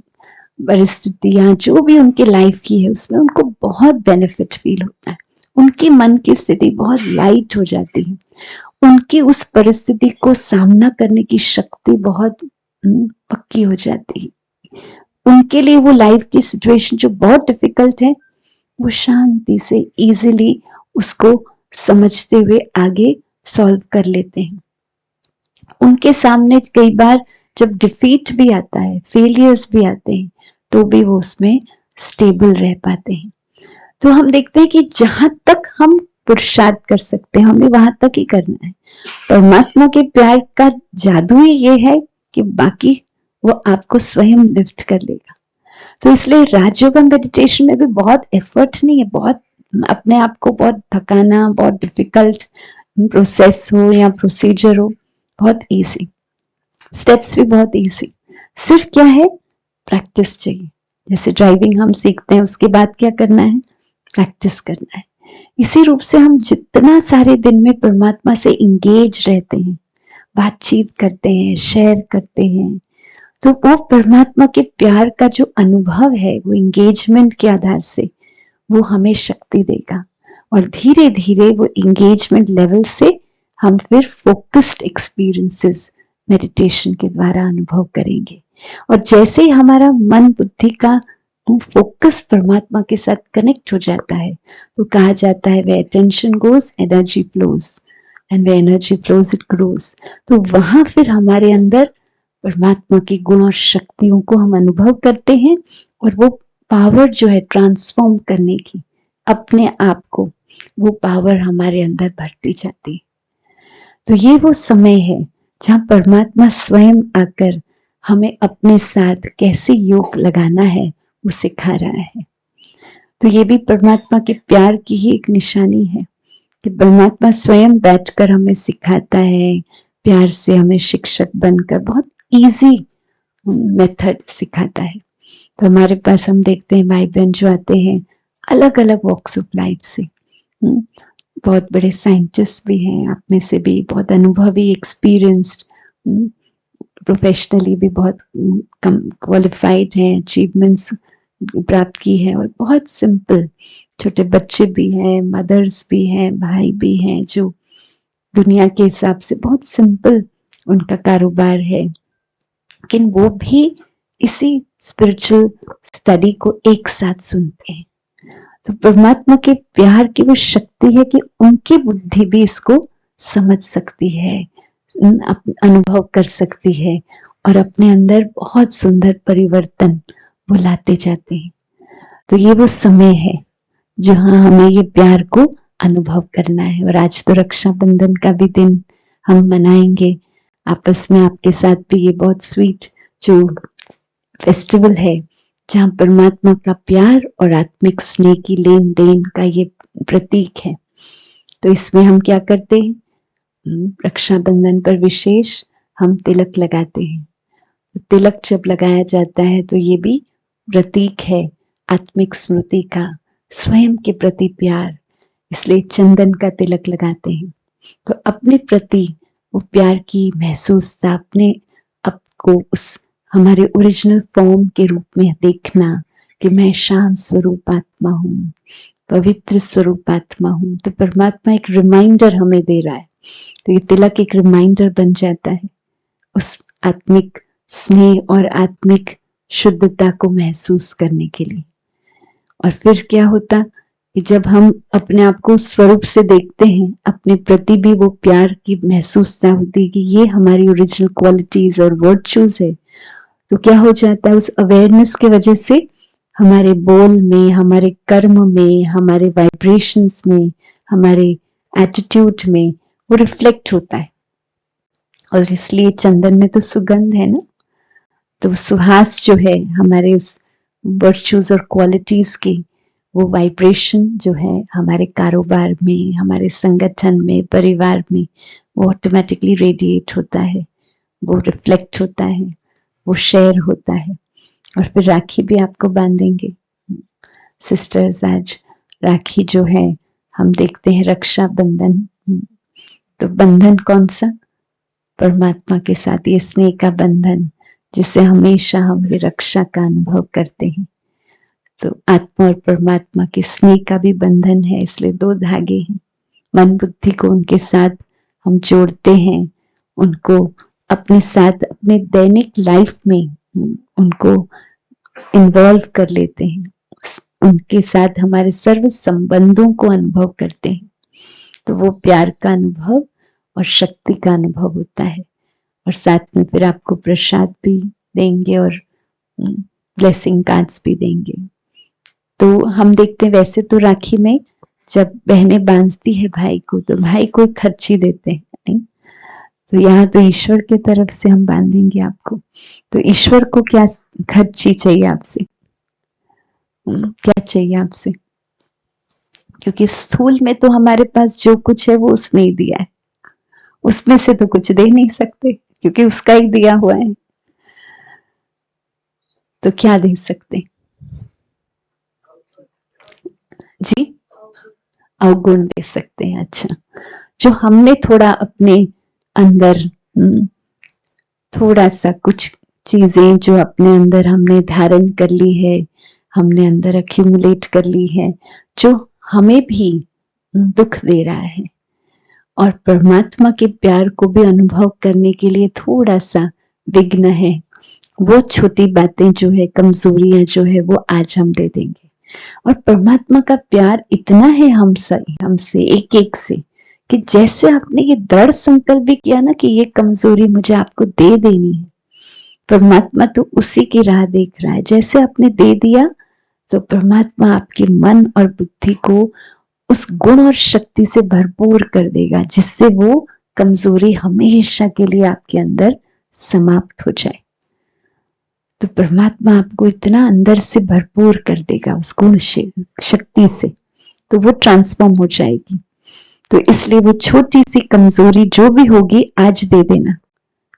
परिस्थितियां जो भी उनकी लाइफ की है उसमें उनको बहुत बेनिफिट फील होता है, उनकी मन की स्थिति बहुत लाइट हो जाती है, उनकी उस परिस्थिति को सामना करने की शक्ति बहुत पक्की हो जाती है। उनके लिए वो लाइफ की सिचुएशन जो बहुत डिफिकल्ट है वो शांति से इजीली उसको समझते हुए आगे सॉल्व कर लेते हैं। उनके सामने कई बार जब डिफीट भी आता है, फेलियर्स भी आते हैं, तो भी वो उसमें स्टेबल रह पाते हैं। तो हम देखते हैं कि जहां तक हम पुरुषार्थ कर सकते हैं हमें वहां तक ही करना है। परमात्मा के प्यार का जादू ही ये है कि बाकी वो आपको स्वयं लिफ्ट कर लेगा। तो इसलिए राजयोग मेडिटेशन में भी बहुत एफर्ट नहीं है, बहुत अपने आप को बहुत थकाना, बहुत डिफिकल्ट प्रोसेस हो या प्रोसीजर हो, बहुत इजी, स्टेप्स भी बहुत इजी, सिर्फ क्या है प्रैक्टिस चाहिए। जैसे ड्राइविंग हम सीखते हैं उसके बाद क्या करना है, प्रैक्टिस करना है। इसी रूप से हम जितना सारे दिन में परमात्मा से इंगेज रहते हैं, बातचीत करते हैं, शेयर करते हैं, तो वो परमात्मा के प्यार का जो अनुभव है, वो एंगेजमेंट के आधार से वो हमें शक्ति देगा, और धीरे धीरे वो एंगेजमेंट लेवल से हम फिर फोकस्ड एक्सपीरियंसेस मेडिटेशन के द्वारा अनुभव करेंगे। और जैसे ही हमारा मन बुद्धि का फोकस परमात्मा के साथ कनेक्ट हो जाता है, तो कहा जाता है where attention goes energy flows, and where energy flows it grows. तो वहां फिर हमारे अंदर परमात्मा की गुण और शक्तियों को हम अनुभव करते हैं, और वो पावर जो है ट्रांसफॉर्म करने की, अपने आप को वो पावर हमारे अंदर भरती जाती है। तो ये वो समय है जहाँ परमात्मा स्वयं आकर हमें अपने साथ कैसे योग लगाना है वो सिखा रहा है। तो ये भी परमात्मा के प्यार की ही एक निशानी है कि परमात्मा स्वयं बैठकर हमें सिखाता है, प्यार से हमें शिक्षक बनकर बहुत इजी मेथड सिखाता है। तो हमारे पास हम देखते हैं भाई बहन जो आते हैं अलग अलग वॉक्स ऑफ लाइफ से, बहुत बड़े साइंटिस्ट भी हैं, आप में से भी बहुत अनुभवी, एक्सपीरियंस्ड, प्रोफेशनली भी बहुत कम क्वालिफाइड हैं, अचीवमेंट्स प्राप्त की है, और बहुत सिंपल छोटे बच्चे भी हैं, मदर्स भी हैं, भाई भी हैं जो दुनिया के हिसाब से बहुत सिंपल उनका कारोबार है, लेकिन वो भी इसी स्पिरिचुअल स्टडी को एक साथ सुनते हैं। तो परमात्मा के प्यार की वो शक्ति है कि उनकी बुद्धि भी इसको समझ सकती है, अनुभव कर सकती है, और अपने अंदर बहुत सुंदर परिवर्तन वो लाते जाते हैं। तो ये वो समय है जहाँ हमें ये प्यार को अनुभव करना है। और आज तो रक्षाबंधन का भी दिन हम मनाएंगे आपस में, आपके साथ भी ये बहुत स्वीट जो फेस्टिवल है जहाँ परमात्मा का प्यार और आत्मिक स्नेह की लेन देन का ये प्रतीक है। तो इसमें हम क्या करते हैं, रक्षाबंधन पर विशेष हम तिलक लगाते हैं। तो तिलक जब लगाया जाता है तो ये भी प्रतीक है आत्मिक स्मृति का, स्वयं के प्रति प्यार, इसलिए चंदन का तिलक लगाते हैं। तो अपने प्रति वो प्यार की महसूसता, अपने आप को उस हमारे ओरिजिनल फॉर्म के रूप में देखना कि मैं शांत स्वरूप आत्मा हूँ, पवित्र स्वरूप आत्मा हूँ। तो परमात्मा एक रिमाइंडर हमें दे रहा है। तो ये तिलक एक रिमाइंडर बन जाता है उस आत्मिक स्नेह और आत्मिक शुद्धता को महसूस करने के लिए। और फिर क्या होता कि जब हम अपने आप को स्वरूप से देखते हैं, अपने प्रति भी वो प्यार की महसूसता होती है कि ये हमारी ओरिजिनल क्वालिटीज और वर्च्यूज है। तो क्या हो जाता है, उस अवेयरनेस की वजह से हमारे बोल में, हमारे कर्म में, हमारे वाइब्रेशंस में, हमारे एटीट्यूड में वो रिफ्लेक्ट होता है। और इसलिए चंदन में तो सुगंध है ना, तो सुहास जो है हमारे उस वर्च्यूज और क्वालिटीज की, वो वाइब्रेशन जो है हमारे कारोबार में, हमारे संगठन में, परिवार में, वो ऑटोमेटिकली रेडिएट होता है, वो रिफ्लेक्ट होता है, वो शेयर होता है। और फिर राखी भी आपको बांधेंगे सिस्टर्स। आज राखी जो है हम देखते हैं रक्षाबंधन, तो बंधन कौन सा, परमात्मा के साथ ये स्नेह का बंधन, जिसे हमेशा हम ये रक्षा का अनुभव करते हैं। तो आत्मा और परमात्मा के स्नेह का भी बंधन है, इसलिए दो धागे हैं। मन बुद्धि को उनके साथ हम जोड़ते हैं, उनको अपने साथ अपने दैनिक लाइफ में उनको इन्वॉल्व कर लेते हैं, उनके साथ हमारे सर्व संबंधों को अनुभव करते हैं। तो वो प्यार का अनुभव और शक्ति का अनुभव होता है। और साथ में फिर आपको प्रसाद भी देंगे और ब्लेसिंग कार्ड्स भी देंगे। तो हम देखते हैं वैसे तो राखी में जब बहनें बांधती है भाई को, तो भाई को खर्ची देते हैं, नहीं? तो यहाँ तो ईश्वर की तरफ से हम बांधेंगे आपको। तो ईश्वर को क्या खर्ची चाहिए आपसे, क्या चाहिए आपसे? क्योंकि स्थूल में तो हमारे पास जो कुछ है वो उसने ही दिया है, उसमें से तो कुछ दे नहीं सकते क्योंकि उसका ही दिया हुआ है। तो क्या दे सकते जी? अवगुण दे सकते हैं। अच्छा, जो हमने थोड़ा अपने अंदर थोड़ा सा कुछ चीजें जो अपने अंदर हमने धारण कर ली है, हमने अंदर अक्यूमुलेट कर ली है, जो हमें भी दुख दे रहा है, और परमात्मा के प्यार को भी अनुभव करने के लिए थोड़ा सा विघ्न है, वो छोटी बातें जो है, कमजोरियां जो है, वो आज हम दे देंगे। और परमात्मा का प्यार इतना है हमसे एक एक से, कि जैसे आपने ये दृढ़ संकल्प भी किया ना कि ये कमजोरी मुझे आपको दे देनी है, परमात्मा तो उसी की राह देख रहा है। जैसे आपने दे दिया तो परमात्मा आपके मन और बुद्धि को उस गुण और शक्ति से भरपूर कर देगा, जिससे वो कमजोरी हमेशा के लिए आपके अंदर समाप्त हो जाए। तो परमात्मा आपको इतना अंदर से भरपूर कर देगा उस गुण शक्ति से, तो वो ट्रांसफॉर्म हो जाएगी। तो इसलिए वो छोटी सी कमजोरी जो भी होगी आज दे देना,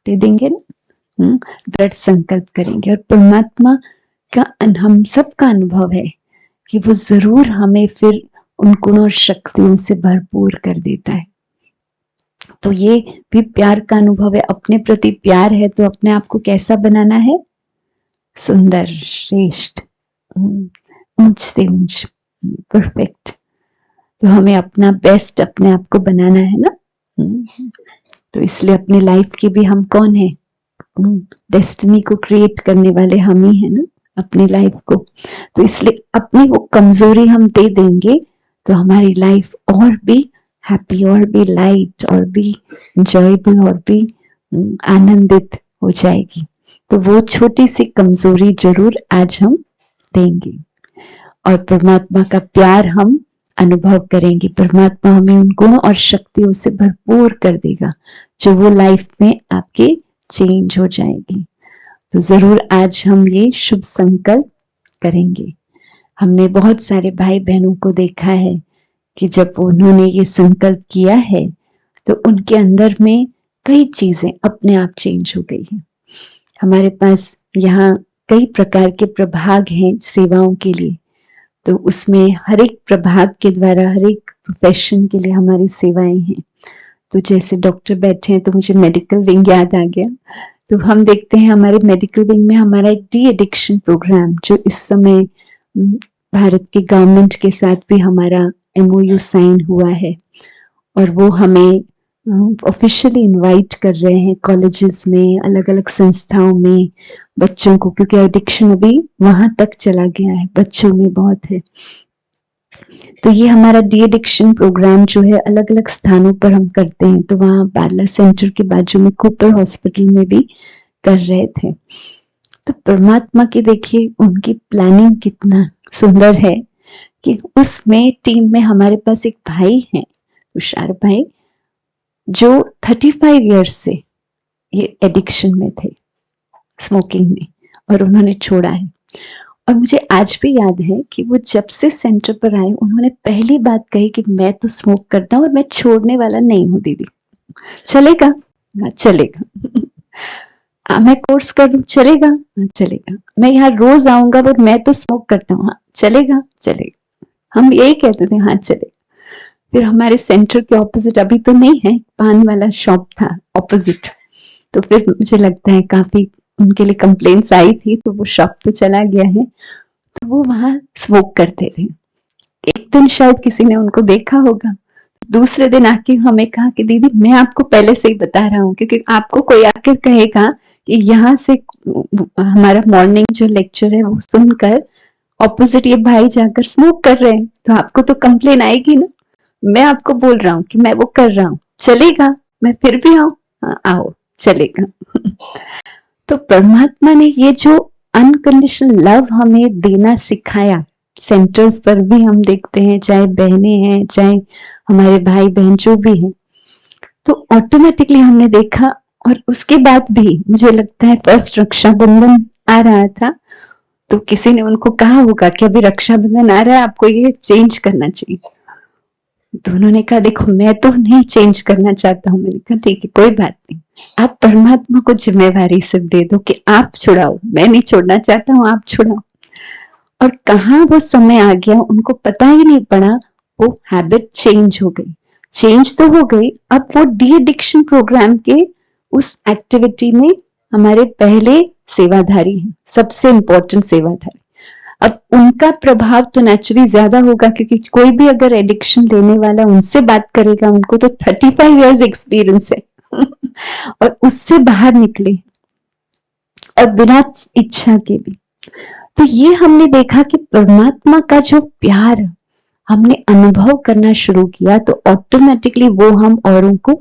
दे देंगे ना, दृढ़ संकल्प करेंगे। और परमात्मा का हम सबका अनुभव है कि वो जरूर हमें फिर उन गुणों और शक्तियों से भरपूर कर देता है। तो ये भी प्यार का अनुभव है। अपने प्रति प्यार है तो अपने आप को कैसा बनाना है? सुंदर, श्रेष्ठ, ऊंच से ऊंच, परफेक्ट। तो हमें अपना बेस्ट अपने आप को बनाना है ना। तो इसलिए अपनी लाइफ की भी हम कौन है? डेस्टिनी को क्रिएट करने वाले हम ही है ना, अपनी लाइफ को। तो इसलिए अपनी वो कमजोरी हम दे देंगे तो हमारी लाइफ और भी हैप्पी, और भी लाइट, और भी एंजॉयबल, और भी आनंदित हो जाएगी। तो वो छोटी सी कमजोरी जरूर आज हम देंगे और परमात्मा का प्यार हम अनुभव करेंगे। परमात्मा हमें उन गुणों और शक्तियों से भरपूर कर देगा जो वो लाइफ में आपके चेंज हो जाएगी। तो जरूर आज हम ये शुभ संकल्प करेंगे। हमने बहुत सारे भाई बहनों को देखा है कि जब उन्होंने ये संकल्प किया है तो उनके अंदर में कई चीजें अपने आप चेंज हो गई हैं। हमारे पास यहाँ कई प्रकार के प्रभाग हैं सेवाओं के लिए, तो उसमें हर एक प्रभाग के द्वारा हर एक प्रोफेशन के लिए हमारी सेवाएं हैं। तो जैसे डॉक्टर बैठे हैं तो मुझे मेडिकल विंग याद आ गया। तो हम देखते हैं हमारे मेडिकल विंग में हमारा एक डी एडिक्शन प्रोग्राम, जो इस समय भारत के गवर्नमेंट के साथ भी हमारा MOU साइन हुआ है, और वो हमें ऑफिशियली इनवाइट कर रहे हैं कॉलेजेस में, अलग अलग संस्थाओं में बच्चों को, क्योंकि एडिक्शन अभी वहां तक चला गया है, बच्चों में बहुत है। तो ये हमारा डी एडिक्शन प्रोग्राम जो है अलग अलग स्थानों पर हम करते हैं। तो वहाँ बारला सेंटर के बाजू में कूपर हॉस्पिटल में भी कर रहे थे। तो परमात्मा की देखिए उनकी प्लानिंग कितना सुंदर है कि उसमें टीम में हमारे पास एक भाई है, तुषार भाई, जो 35 इयर्स से ये एडिक्शन में थे, स्मोकिंग में, और उन्होंने छोड़ा है। और मुझे आज भी याद है कि वो जब से सेंटर पर आए उन्होंने पहली बात कही कि मैं तो स्मोक करता हूँ और मैं छोड़ने वाला नहीं हूँ दीदी, चलेगा? हाँ चलेगा। मैं कोर्स कर दूं, चलेगा? हाँ चलेगा। मैं यहाँ रोज आऊंगा और मैं तो स्मोक करता हूँ, हाँ चलेगा? चलेगा। हम यही कहते थे, हाँ चलेगा। फिर हमारे सेंटर के ऑपोजिट, अभी तो नहीं है, पान वाला शॉप था ऑपोजिट, तो फिर मुझे लगता है काफी उनके लिए कंप्लेंट्स आई थी, तो वो शॉप तो चला गया है। तो वो वहां स्मोक करते थे। एक दिन शायद किसी ने उनको देखा होगा, दूसरे दिन आके हमें कहा कि दीदी मैं आपको पहले से ही बता रहा हूँ, क्योंकि आपको कोई आकर कहेगा कि यहाँ से हमारा मॉर्निंग जो लेक्चर है वो सुनकर ऑपोजिट ये भाई जाकर स्मोक कर रहे हैं, तो आपको तो कंप्लेन आएगी ना। मैं आपको बोल रहा हूँ कि मैं वो कर रहा हूँ, चलेगा? मैं फिर भी आऊं? हाँ आओ, चलेगा। तो परमात्मा ने ये जो अनकंडीशनल लव हमें देना सिखाया, सेंटर्स पर भी हम देखते हैं, चाहे बहनें हैं चाहे हमारे भाई बहन जो भी हैं, तो ऑटोमेटिकली हमने देखा। और उसके बाद भी मुझे लगता है फर्स्ट रक्षाबंधन आ रहा था, तो किसी ने उनको कहा होगा कि अभी रक्षाबंधन आ रहा है, आपको ये चेंज करना चाहिए। तो उन्होंने कहा देखो मैं तो नहीं चेंज करना चाहता हूँ। मैंने कहा ठीक है कोई बात नहीं, आप परमात्मा को जिम्मेवारी से दे दो कि आप छुड़ाओ, मैं नहीं छोड़ना चाहता हूँ, आप छुड़ाओ। और कहाँ वो समय आ गया उनको पता ही नहीं पड़ा, वो हैबिट चेंज हो गई। चेंज तो हो गई, अब वो डी एडिक्शन प्रोग्राम के उस एक्टिविटी में हमारे पहले सेवाधारी हैं, सबसे इंपॉर्टेंट सेवाधारी। अब उनका प्रभाव तो नेचुरली ज्यादा होगा, क्योंकि कोई भी अगर एडिक्शन लेने वाला उनसे बात करेगा, उनको तो 35 इयर्स एक्सपीरियंस है और उससे बाहर निकले और बिना इच्छा के भी। तो ये हमने देखा कि परमात्मा का जो प्यार हमने अनुभव करना शुरू किया तो ऑटोमेटिकली वो हम औरों को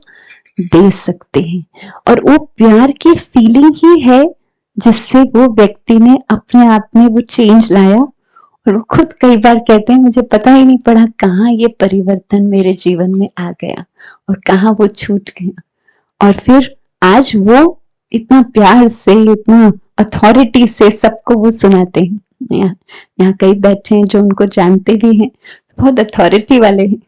दे सकते हैं। और वो प्यार की फीलिंग ही है जिससे वो व्यक्ति ने अपने आप में वो चेंज लाया। और वो खुद कई बार कहते हैं मुझे पता ही नहीं पड़ा कहाँ ये परिवर्तन मेरे जीवन में आ गया और कहाँ वो छूट गया। और फिर आज वो इतना प्यार से, इतना अथॉरिटी से सबको वो सुनाते हैं। यहाँ कई बैठे हैं जो उनको जानते भी हैं, बहुत अथॉरिटी वाले हैं।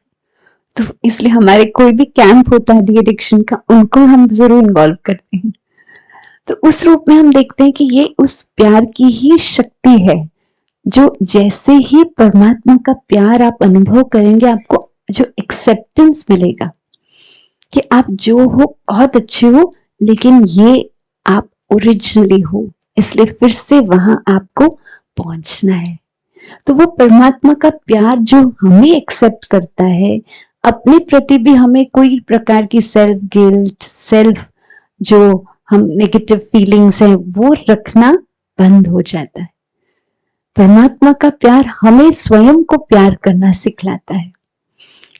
तो इसलिए हमारे कोई भी कैंप होता है डी एडिक्शन का, उनको हम जरूर इन्वॉल्व करते हैं। तो उस रूप में हम देखते हैं कि ये उस प्यार की ही शक्ति है जो जैसे ही परमात्मा का प्यार आप अनुभव करेंगे, आपको जो एक्सेप्टेंस मिलेगा कि आप जो हो बहुत अच्छे हो, लेकिन ये आप ओरिजिनली हो, इसलिए फिर से वहां आपको पहुंचना है। तो वो परमात्मा का प्यार जो हमें एक्सेप्ट करता है, अपने प्रति भी हमें कोई प्रकार की सेल्फ गिल्ट, सेल्फ जो हम नेगेटिव फीलिंग्स हैं वो रखना बंद हो जाता है। परमात्मा का प्यार हमें स्वयं को प्यार करना सिखलाता है।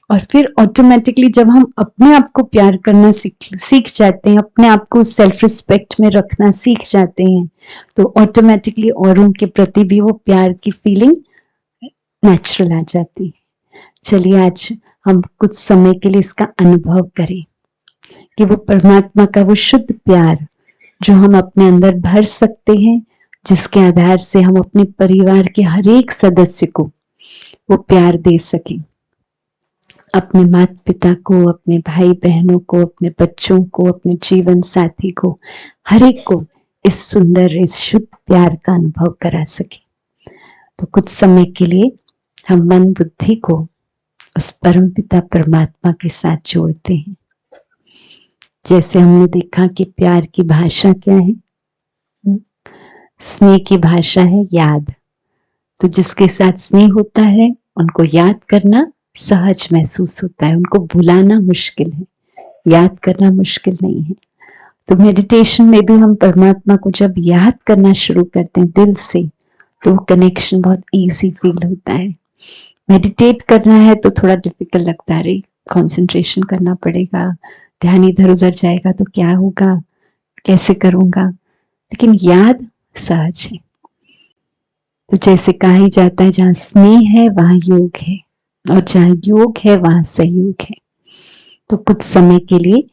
और फिर ऑटोमेटिकली जब हम अपने आप को प्यार करना सीख जाते हैं, अपने आप को सेल्फ रिस्पेक्ट में रखना सीख जाते हैं, तो ऑटोमेटिकली औरों के प्रति भी वो प्यार की फीलिंग नेचुरल आ जाती है। चलिए आज हम कुछ समय के लिए इसका अनुभव करें कि वो परमात्मा का वो शुद्ध प्यार जो हम अपने अंदर भर सकते हैं, जिसके आधार से हम अपने परिवार के हर एक सदस्य को वो प्यार दे सकें। अपने माता पिता को, अपने भाई बहनों को, अपने बच्चों को, अपने जीवन साथी को, हर एक को इस सुंदर, इस शुद्ध प्यार का अनुभव करा सके। तो कुछ समय के लिए हम मन बुद्धि को उस परमपिता परमात्मा के साथ जोड़ते हैं। जैसे हमने देखा कि प्यार की भाषा क्या है, स्नेह की भाषा है याद। तो जिसके साथ स्नेह होता है उनको याद करना सहज महसूस होता है, उनको भुलाना मुश्किल है, याद करना मुश्किल नहीं है। तो मेडिटेशन में भी हम परमात्मा को जब याद करना शुरू करते हैं दिल से, तो वो कनेक्शन बहुत इजी फील होता है। मेडिटेट करना है तो थोड़ा डिफिकल्ट लगता है, कंसंट्रेशन करना पड़ेगा, ध्यान इधर उधर जाएगा तो क्या होगा, कैसे करूंगा, लेकिन याद सहज है। तो जैसे कहा ही जाता है जहां स्नेह है वहां योग है, और जहां योग है वहां सहयोग है। तो कुछ समय के लिए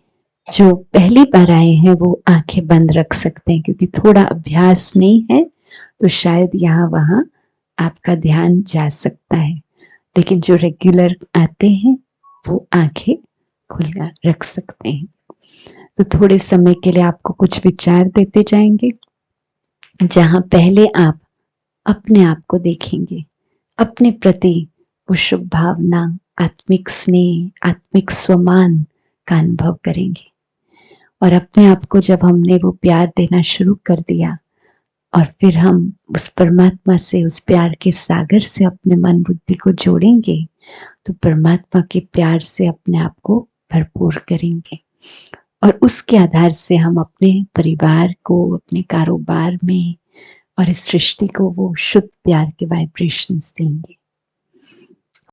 जो पहली बार आए हैं वो आंखें बंद रख सकते हैं, क्योंकि थोड़ा अभ्यास नहीं है तो शायद यहाँ वहां आपका ध्यान जा सकता है। लेकिन जो रेगुलर आते हैं वो आंखें खुला रख सकते हैं। तो थोड़े समय के लिए आपको कुछ विचार देते जाएंगे, जहां पहले आप अपने आप को देखेंगे, अपने प्रति वो शुभ भावना, आत्मिक स्नेह, आत्मिक स्वमान का अनुभव करेंगे। और अपने आप को जब हमने वो प्यार देना शुरू कर दिया और फिर हम उस परमात्मा से, उस प्यार के सागर से अपने मन बुद्धि को जोड़ेंगे, तो परमात्मा के प्यार से अपने आप को भरपूर करेंगे। और उसके आधार से हम अपने परिवार को, अपने कारोबार में और इस सृष्टि को वो शुद्ध प्यार के वाइब्रेशंस देंगे।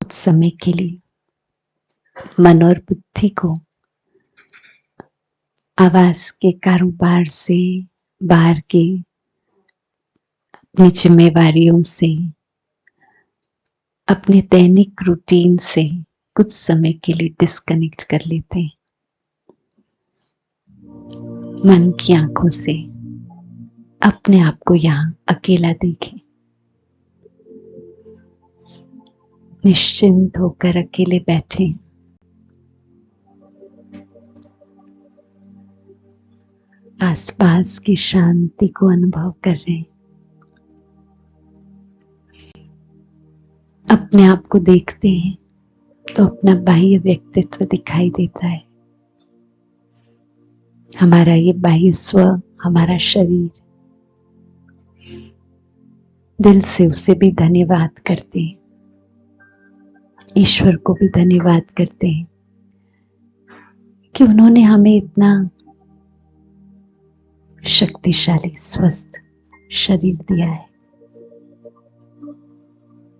कुछ समय के लिए मन और बुद्धि को आवास के कारोबार से, बाहर के अपनी जिम्मेवारियों से, अपने दैनिक रूटीन से कुछ समय के लिए डिस्कनेक्ट कर लेते हैं। मन की आंखों से अपने आप को यहां अकेला देखें, निश्चिंत होकर अकेले बैठे। आसपास की शांति को अनुभव कर रहे हैं। अपने आप को देखते हैं तो अपना बाह्य व्यक्तित्व दिखाई देता है। हमारा ये बाह्य स्व, हमारा शरीर, दिल से उसे भी धन्यवाद करते हैं, ईश्वर को भी धन्यवाद करते हैं कि उन्होंने हमें इतना शक्तिशाली स्वस्थ शरीर दिया है,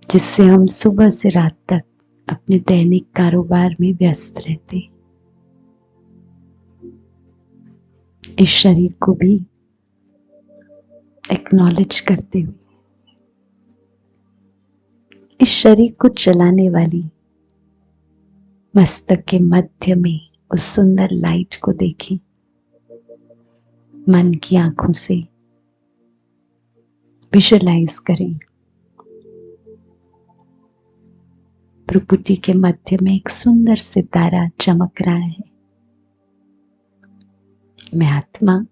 जिससे हम सुबह से रात तक अपने दैनिक कारोबार में व्यस्त रहते हैं। इस शरीर को भी एक्नॉलेज करते हुए इस शरीर को चलाने वाली मस्तक के मध्य में उस सुंदर लाइट को देखें। मन की आंखों से विजुअलाइज करें। भ्रुकुटी के मध्य में एक सुंदर सितारा चमक रहा है। मैं आत्मा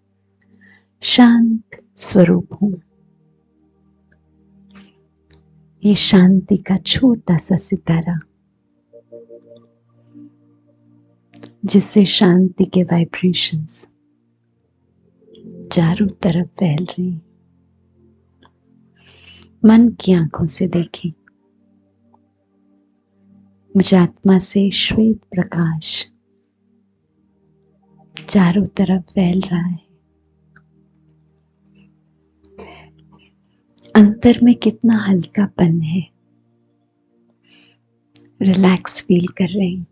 शांत स्वरूप हूं। ये शांति का छोटा सा सितारा, जिससे शांति के वाइब्रेशंस चारों तरफ फैल रहे हैं। मन की आंखों से देखें। मुझ आत्मा से श्वेत प्रकाश चारों तरफ फैल रहा है। अंतर में कितना हल्कापन है, रिलैक्स फील कर रहे हैं।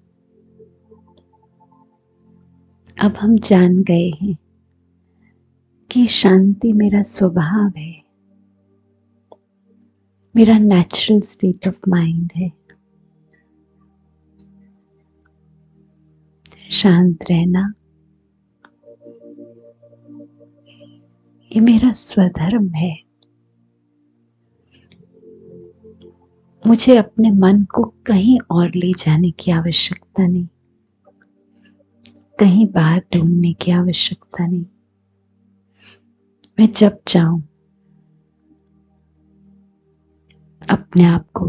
अब हम जान गए हैं कि शांति मेरा स्वभाव है, मेरा नेचुरल स्टेट ऑफ माइंड है। शांत रहना ये मेरा स्वधर्म है। मुझे अपने मन को कहीं और ले जाने की आवश्यकता नहीं, कहीं बाहर ढूंढने की आवश्यकता नहीं। मैं जब चाहूं अपने आप को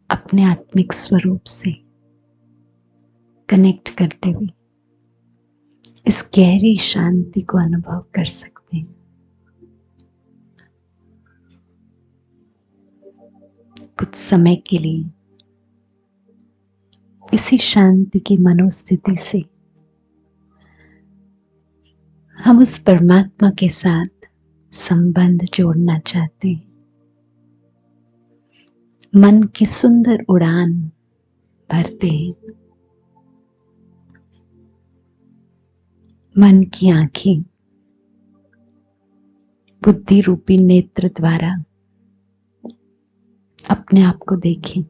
अपने आत्मिक स्वरूप से कनेक्ट करते हुए इस गहरी शांति को अनुभव कर सकते हैं। कुछ समय के लिए इसी शांति की मनोस्थिति से हम उस परमात्मा के साथ संबंध जोड़ना चाहते हैं। मन की सुंदर उड़ान भरते हैं। मन की आंखें बुद्धि रूपी नेत्र द्वारा अपने आप को देखें।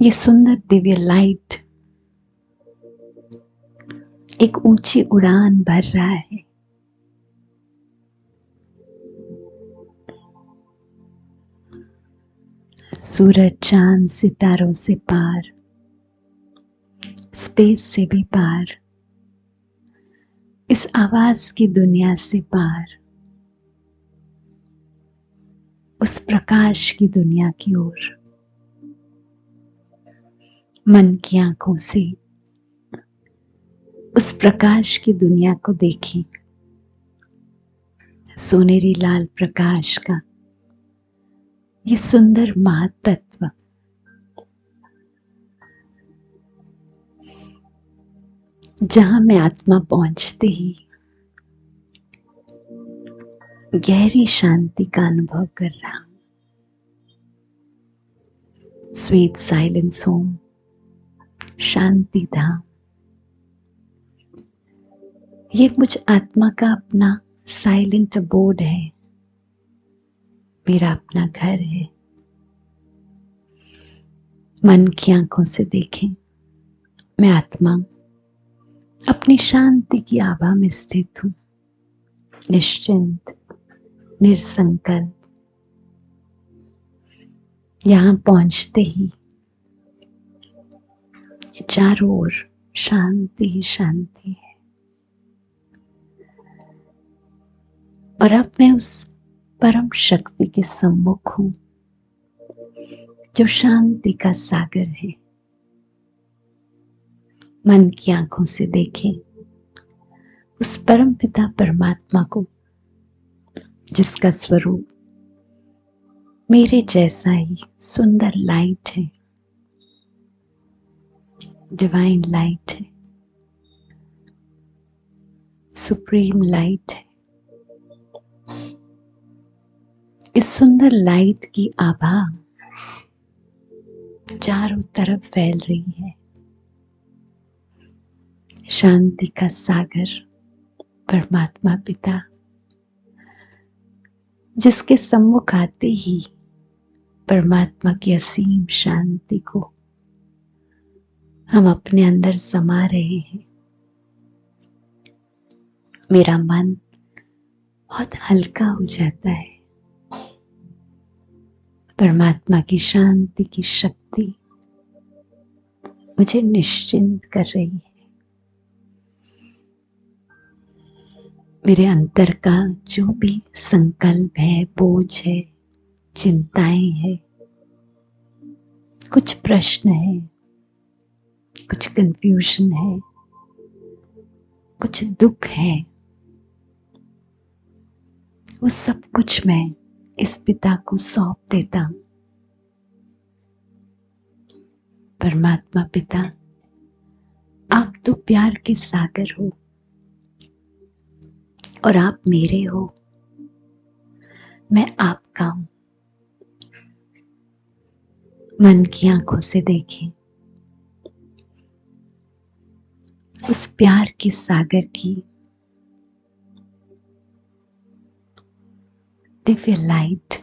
ये सुंदर दिव्य लाइट एक ऊंची उड़ान भर रहा है। सूरज, चांद, सितारों से पार, स्पेस से भी पार, इस आवाज की दुनिया से पार, उस प्रकाश की दुनिया की ओर मन की आंखों से उस प्रकाश की दुनिया को देखें। सोनेरी लाल प्रकाश का ये सुंदर महातत्व जहां मैं आत्मा पहुंचते ही गहरी शांति का अनुभव कर रहा हूं। स्वीट साइलेंस होम, शांति धाम, ये मुझ आत्मा का अपना साइलेंट अबोर्ड है, मेरा अपना घर है। मन की आंखों से देखें। मैं आत्मा अपनी शांति की आभा में स्थित हूं, निश्चिंत, निरसंकल्प। यहां पहुंचते ही चारों ओर शांति ही शांति है। और अब मैं उस परम शक्ति के सम्मुख हूं जो शांति का सागर है। मन की आंखों से देखें उस परम पिता परमात्मा को जिसका स्वरूप मेरे जैसा ही सुंदर लाइट है, डिवाइन लाइट है, सुप्रीम लाइट है। इस सुंदर लाइट की आभा चारों तरफ फैल रही है। शांति का सागर परमात्मा पिता, जिसके सम्मुख आते ही परमात्मा की असीम शांति को हम अपने अंदर समा रहे हैं। मेरा मन बहुत हल्का हो जाता है। परमात्मा की शांति की शक्ति मुझे निश्चिंत कर रही है। मेरे अंतर का जो भी संकल्प है, बोझ है, चिंताएं है, कुछ प्रश्न है, कुछ कंफ्यूजन है, कुछ दुख है, वो सब कुछ मैं इस पिता को सौंप देता हूं। परमात्मा पिता, आप तो प्यार के सागर हो और आप मेरे हो, मैं आपका हूं। मन की आंखों से देखें उस प्यार के सागर की दिव्य लाइट,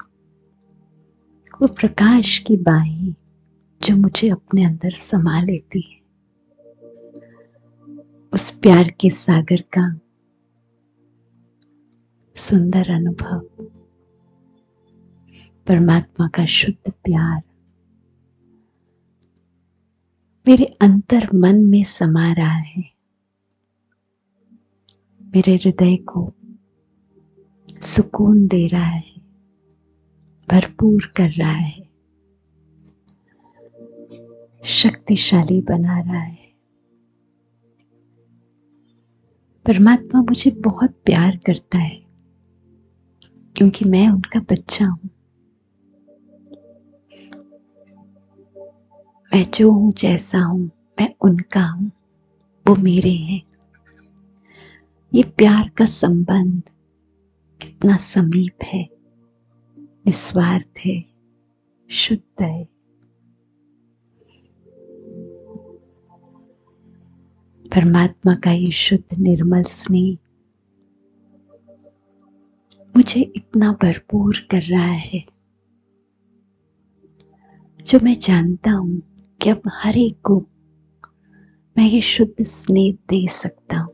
वो प्रकाश की बाहें जो मुझे अपने अंदर समा लेती है। उस प्यार के सागर का सुंदर अनुभव, परमात्मा का शुद्ध प्यार मेरे अंतर मन में समा रहा है। मेरे हृदय को सुकून दे रहा है, भरपूर कर रहा है, शक्तिशाली बना रहा है। परमात्मा मुझे बहुत प्यार करता है क्योंकि मैं उनका बच्चा हूं। मैं जो हूं, जैसा हूं, मैं उनका हूं, वो मेरे हैं। ये प्यार का संबंध कितना समीप है, निस्वार्थ है, शुद्ध है। परमात्मा का ये शुद्ध निर्मल स्नेह मुझे इतना भरपूर कर रहा है, जो मैं जानता हूं कि अब हर एक को मैं ये शुद्ध स्नेह दे सकता हूं।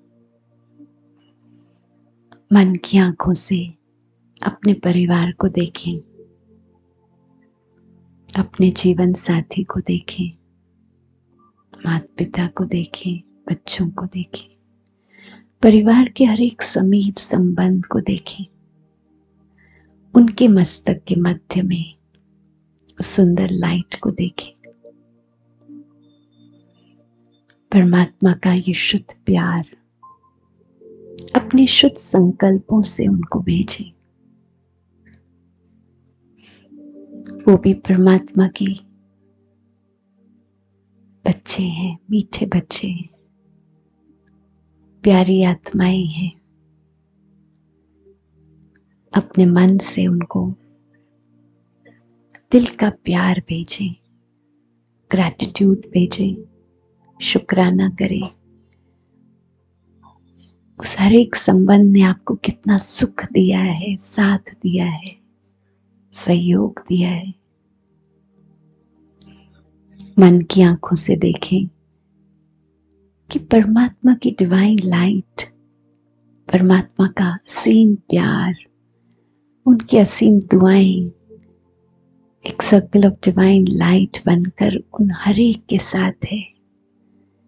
मन की आंखों से अपने परिवार को देखें, अपने जीवन साथी को देखें, माता पिता को देखें, बच्चों को देखें, परिवार के हर एक समीप संबंध को देखें। उनके मस्तक के मध्य में उस सुंदर लाइट को देखें। परमात्मा का ये शुद्ध प्यार अपने शुद्ध संकल्पों से उनको भेजें। वो भी परमात्मा के बच्चे हैं, मीठे बच्चे हैं, प्यारी आत्माएं हैं। अपने मन से उनको दिल का प्यार भेजें, ग्रैटिट्यूड भेजें, शुक्राना करें। उस हर एक संबंध ने आपको कितना सुख दिया है, साथ दिया है, सहयोग दिया है। मन की आंखों से देखें कि परमात्मा की डिवाइन लाइट, परमात्मा का असीम प्यार, उनकी असीम दुआएं एक सर्कल ऑफ डिवाइन लाइट बनकर उन हर एक के साथ है।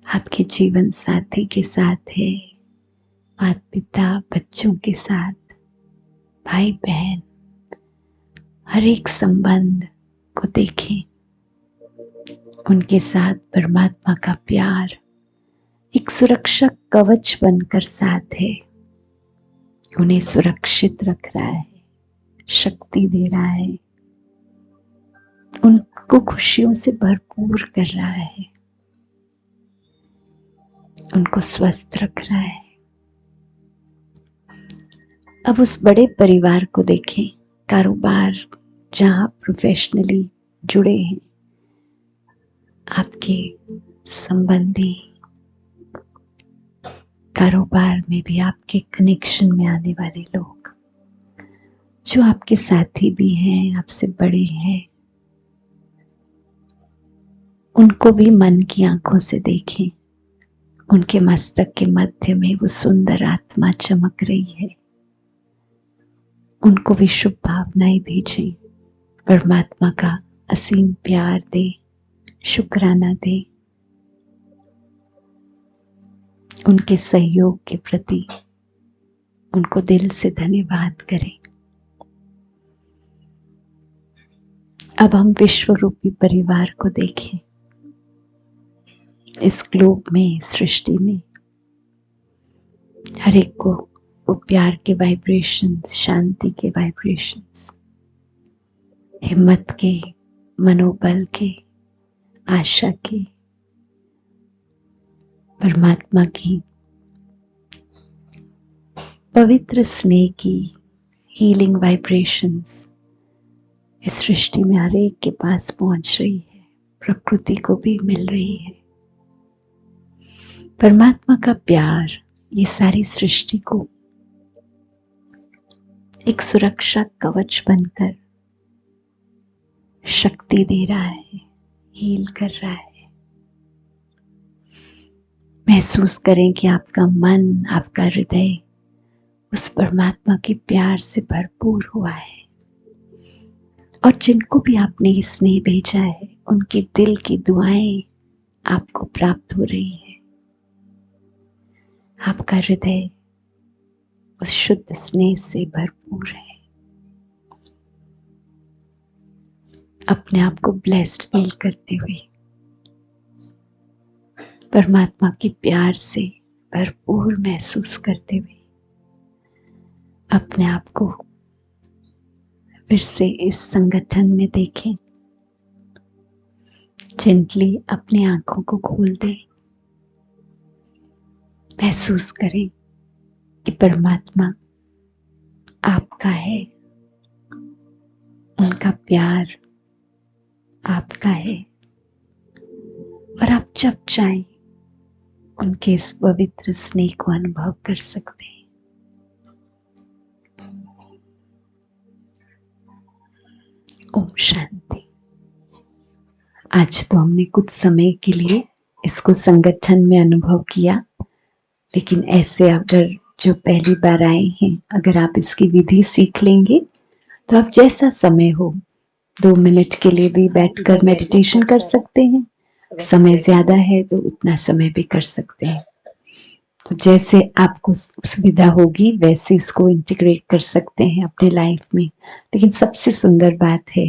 आपके जीवन साथी के साथ है, माता पिता, बच्चों के साथ, भाई बहन, हर एक संबंध को देखें। उनके साथ परमात्मा का प्यार एक सुरक्षा कवच बनकर साथ है, उन्हें सुरक्षित रख रहा है। शक्ति दे रहा है, उनको खुशियों से भरपूर कर रहा है, उनको स्वस्थ रख रहा है। अब उस बड़े परिवार को देखें, कारोबार जहां प्रोफेशनली जुड़े हैं, आपके संबंधी, कारोबार में भी आपके कनेक्शन में आने वाले लोग, जो आपके साथी भी हैं, आपसे बड़े हैं, उनको भी मन की आंखों से देखें। उनके मस्तक के मध्य में वो सुंदर आत्मा चमक रही है, उनको भी शुभ भावनाएं भेजें, परमात्मा का असीम प्यार दे, शुक्राना दे, उनके सहयोग के प्रति उनको दिल से धन्यवाद करें। अब हम विश्व रूपी परिवार को देखें, इस ग्लोब में, सृष्टि में हर एक को वो प्यार के वाइब्रेशंस, शांति के वाइब्रेशंस, हिम्मत के, मनोबल के, आशा के, परमात्मा की पवित्र स्नेह की हीलिंग वाइब्रेशंस इस सृष्टि में हर एक के पास पहुंच रही है, प्रकृति को भी मिल रही है। परमात्मा का प्यार ये सारी सृष्टि को एक सुरक्षा कवच बनकर शक्ति दे रहा है, हील कर रहा है। महसूस करें कि आपका मन, आपका हृदय उस परमात्मा के प्यार से भरपूर हुआ है, और जिनको भी आपने ये स्नेह भेजा है, उनके दिल की दुआएं आपको प्राप्त हो रही है। आपका हृदय उस शुद्ध स्नेह से भरपूर है। अपने आप को ब्लेस्ड फील करते हुए, परमात्मा के प्यार से भरपूर महसूस करते हुए, अपने आप को फिर से इस संगठन में देखें। जेंटली अपनी आंखों को खोल दें। महसूस करें कि परमात्मा आपका है, उनका प्यार आपका है, और आप जब चाहें उनके इस पवित्र स्नेह को अनुभव कर सकते हैं। ओम शांति। आज तो हमने कुछ समय के लिए इसको संगठन में अनुभव किया, लेकिन ऐसे अगर जो पहली बार आए हैं, अगर आप इसकी विधि सीख लेंगे तो आप जैसा समय हो 2 मिनट के लिए भी बैठकर मेडिटेशन कर सकते हैं। समय ज्यादा है तो उतना समय भी कर सकते हैं। तो जैसे आपको सुविधा होगी वैसे इसको इंटीग्रेट कर सकते हैं अपने लाइफ में। लेकिन सबसे सुंदर बात है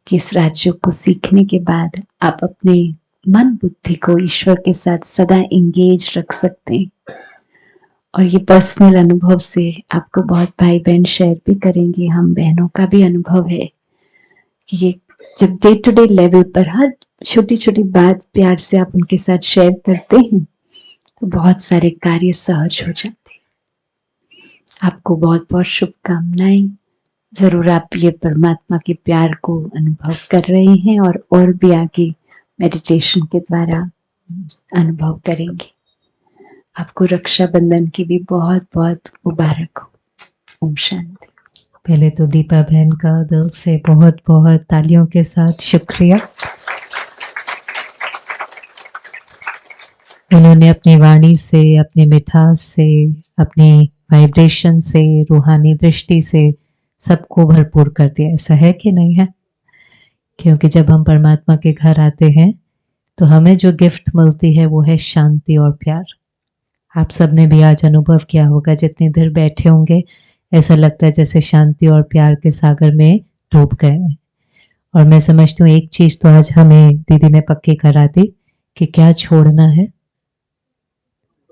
कि इस राज्य को सीखने के बाद आप अपने मन बुद्धि को ईश्वर के साथ सदा इंगेज रख सकते हैं। और ये पर्सनल अनुभव से आपको बहुत भाई बहन शेयर भी करेंगे। हम बहनों का भी अनुभव है कि ये जब डे टू डे लेवल पर हर छोटी छोटी बात प्यार से आप उनके साथ शेयर करते हैं तो बहुत सारे कार्य सहज हो जाते हैं। आपको बहुत बहुत शुभकामनाएं। जरूर आप ये परमात्मा के प्यार को अनुभव कर रहे हैं और भी आगे मेडिटेशन के द्वारा अनुभव करेंगे। आपको रक्षाबंधन की भी बहुत बहुत मुबारक हो। ओम शांति। पहले तो दीपा बहन का दिल से बहुत बहुत तालियों के साथ शुक्रिया। उन्होंने अपनी वाणी से, अपनी मिठास से, अपनी वाइब्रेशन से, रूहानी दृष्टि से सबको भरपूर कर दिया। ऐसा है कि नहीं है? क्योंकि जब हम परमात्मा के घर आते हैं तो हमें जो गिफ्ट मिलती है वो है शांति और प्यार। आप सबने भी आज अनुभव किया होगा, जितनी देर बैठे होंगे ऐसा लगता है जैसे शांति और प्यार के सागर में डूब गए हैं। और मैं समझती हूँ एक चीज तो आज हमें दीदी ने पक्की करा दी कि क्या छोड़ना है,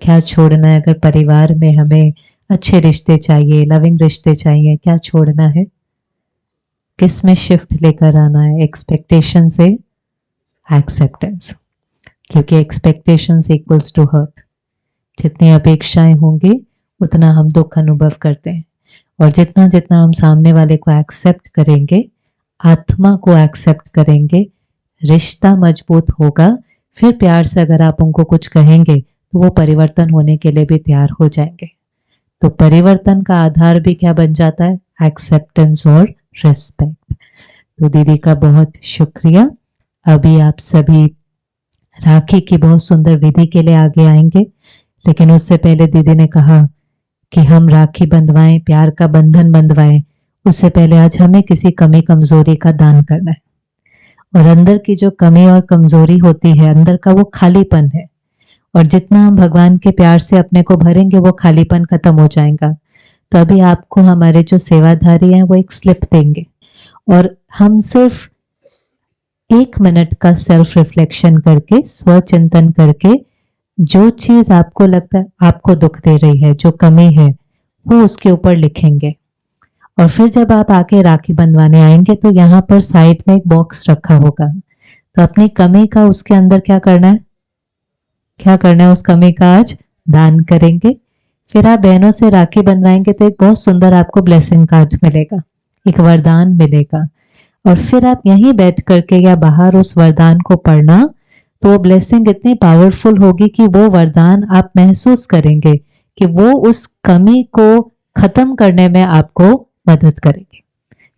क्या छोड़ना है। अगर परिवार में हमें अच्छे रिश्ते चाहिए, लविंग रिश्ते चाहिए, क्या छोड़ना है? किस में शिफ्ट लेकर आना है, एक्सपेक्टेशन से एक्सेप्टेंस, क्योंकि एक्सपेक्टेशंस इक्वल्स टू हर्ट। जितनी अपेक्षाएं होंगी उतना हम दुख अनुभव करते हैं, और जितना जितना हम सामने वाले को एक्सेप्ट करेंगे, आत्मा को एक्सेप्ट करेंगे, रिश्ता मजबूत होगा। फिर प्यार से अगर आप उनको कुछ कहेंगे तो वो परिवर्तन होने के लिए भी तैयार हो जाएंगे। तो परिवर्तन का आधार भी क्या बन जाता है, एक्सेप्टेंस और रिस्पेक्ट। तो दीदी का बहुत शुक्रिया। अभी आप सभी राखी की बहुत सुंदर विधि के लिए आगे आएंगे, लेकिन उससे पहले दीदी ने कहा कि हम राखी बंधवाएं, प्यार का बंधन बंधवाएं। उससे पहले आज हमें किसी कमी कमजोरी का दान करना है, और अंदर की जो कमी और कमजोरी होती है, अंदर का वो खालीपन है, और जितना हम भगवान के प्यार से अपने को भरेंगे वो खालीपन खत्म हो जाएगा। तो अभी आपको हमारे जो सेवाधारी हैं वो एक स्लिप देंगे, और हम सिर्फ 1 मिनट का सेल्फ रिफ्लेक्शन करके, स्वचिंतन करके, जो चीज आपको लगता है आपको दुख दे रही है, जो कमी है, वो उसके ऊपर लिखेंगे। और फिर जब आप आके राखी बंधवाने आएंगे तो यहाँ पर साइड में एक बॉक्स रखा होगा, तो अपनी कमी का उसके अंदर क्या करना है, उस कमी का आज दान करेंगे। फिर आप बहनों से राखी बंधवाएंगे तो एक बहुत सुंदर आपको ब्लेसिंग कार्ड मिलेगा, एक वरदान मिलेगा, और फिर आप यहीं बैठ करके या बाहर उस वरदान को पढ़ना, तो वो ब्लेसिंग इतनी पावरफुल होगी कि वो वरदान आप महसूस करेंगे कि वो उस कमी को खत्म करने में आपको मदद करेगी।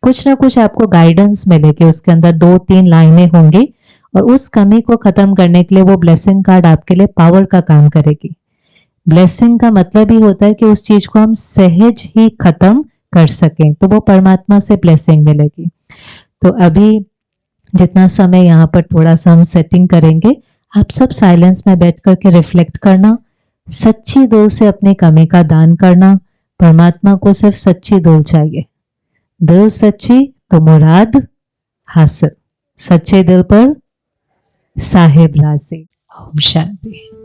कुछ ना कुछ आपको गाइडेंस मिलेगी, उसके अंदर 2-3 लाइनें होंगी, और उस कमी को खत्म करने के लिए वो ब्लेसिंग कार्ड आपके लिए पावर का काम करेगी। ब्लेसिंग का मतलब ही होता है कि उस चीज को हम सहज ही खत्म कर सकें, तो वो परमात्मा से ब्लेसिंग मिलेगी। तो अभी जितना समय यहाँ पर थोड़ा सा हम सेटिंग करेंगे, आप सब साइलेंस में बैठ करके रिफ्लेक्ट करना, सच्ची दिल से अपनी कमी का दान करना। परमात्मा को सिर्फ सच्ची दिल चाहिए, दिल सच्ची तो मुराद हासिल। सच्चे दिल पर साहिब राजी। ओम शांति।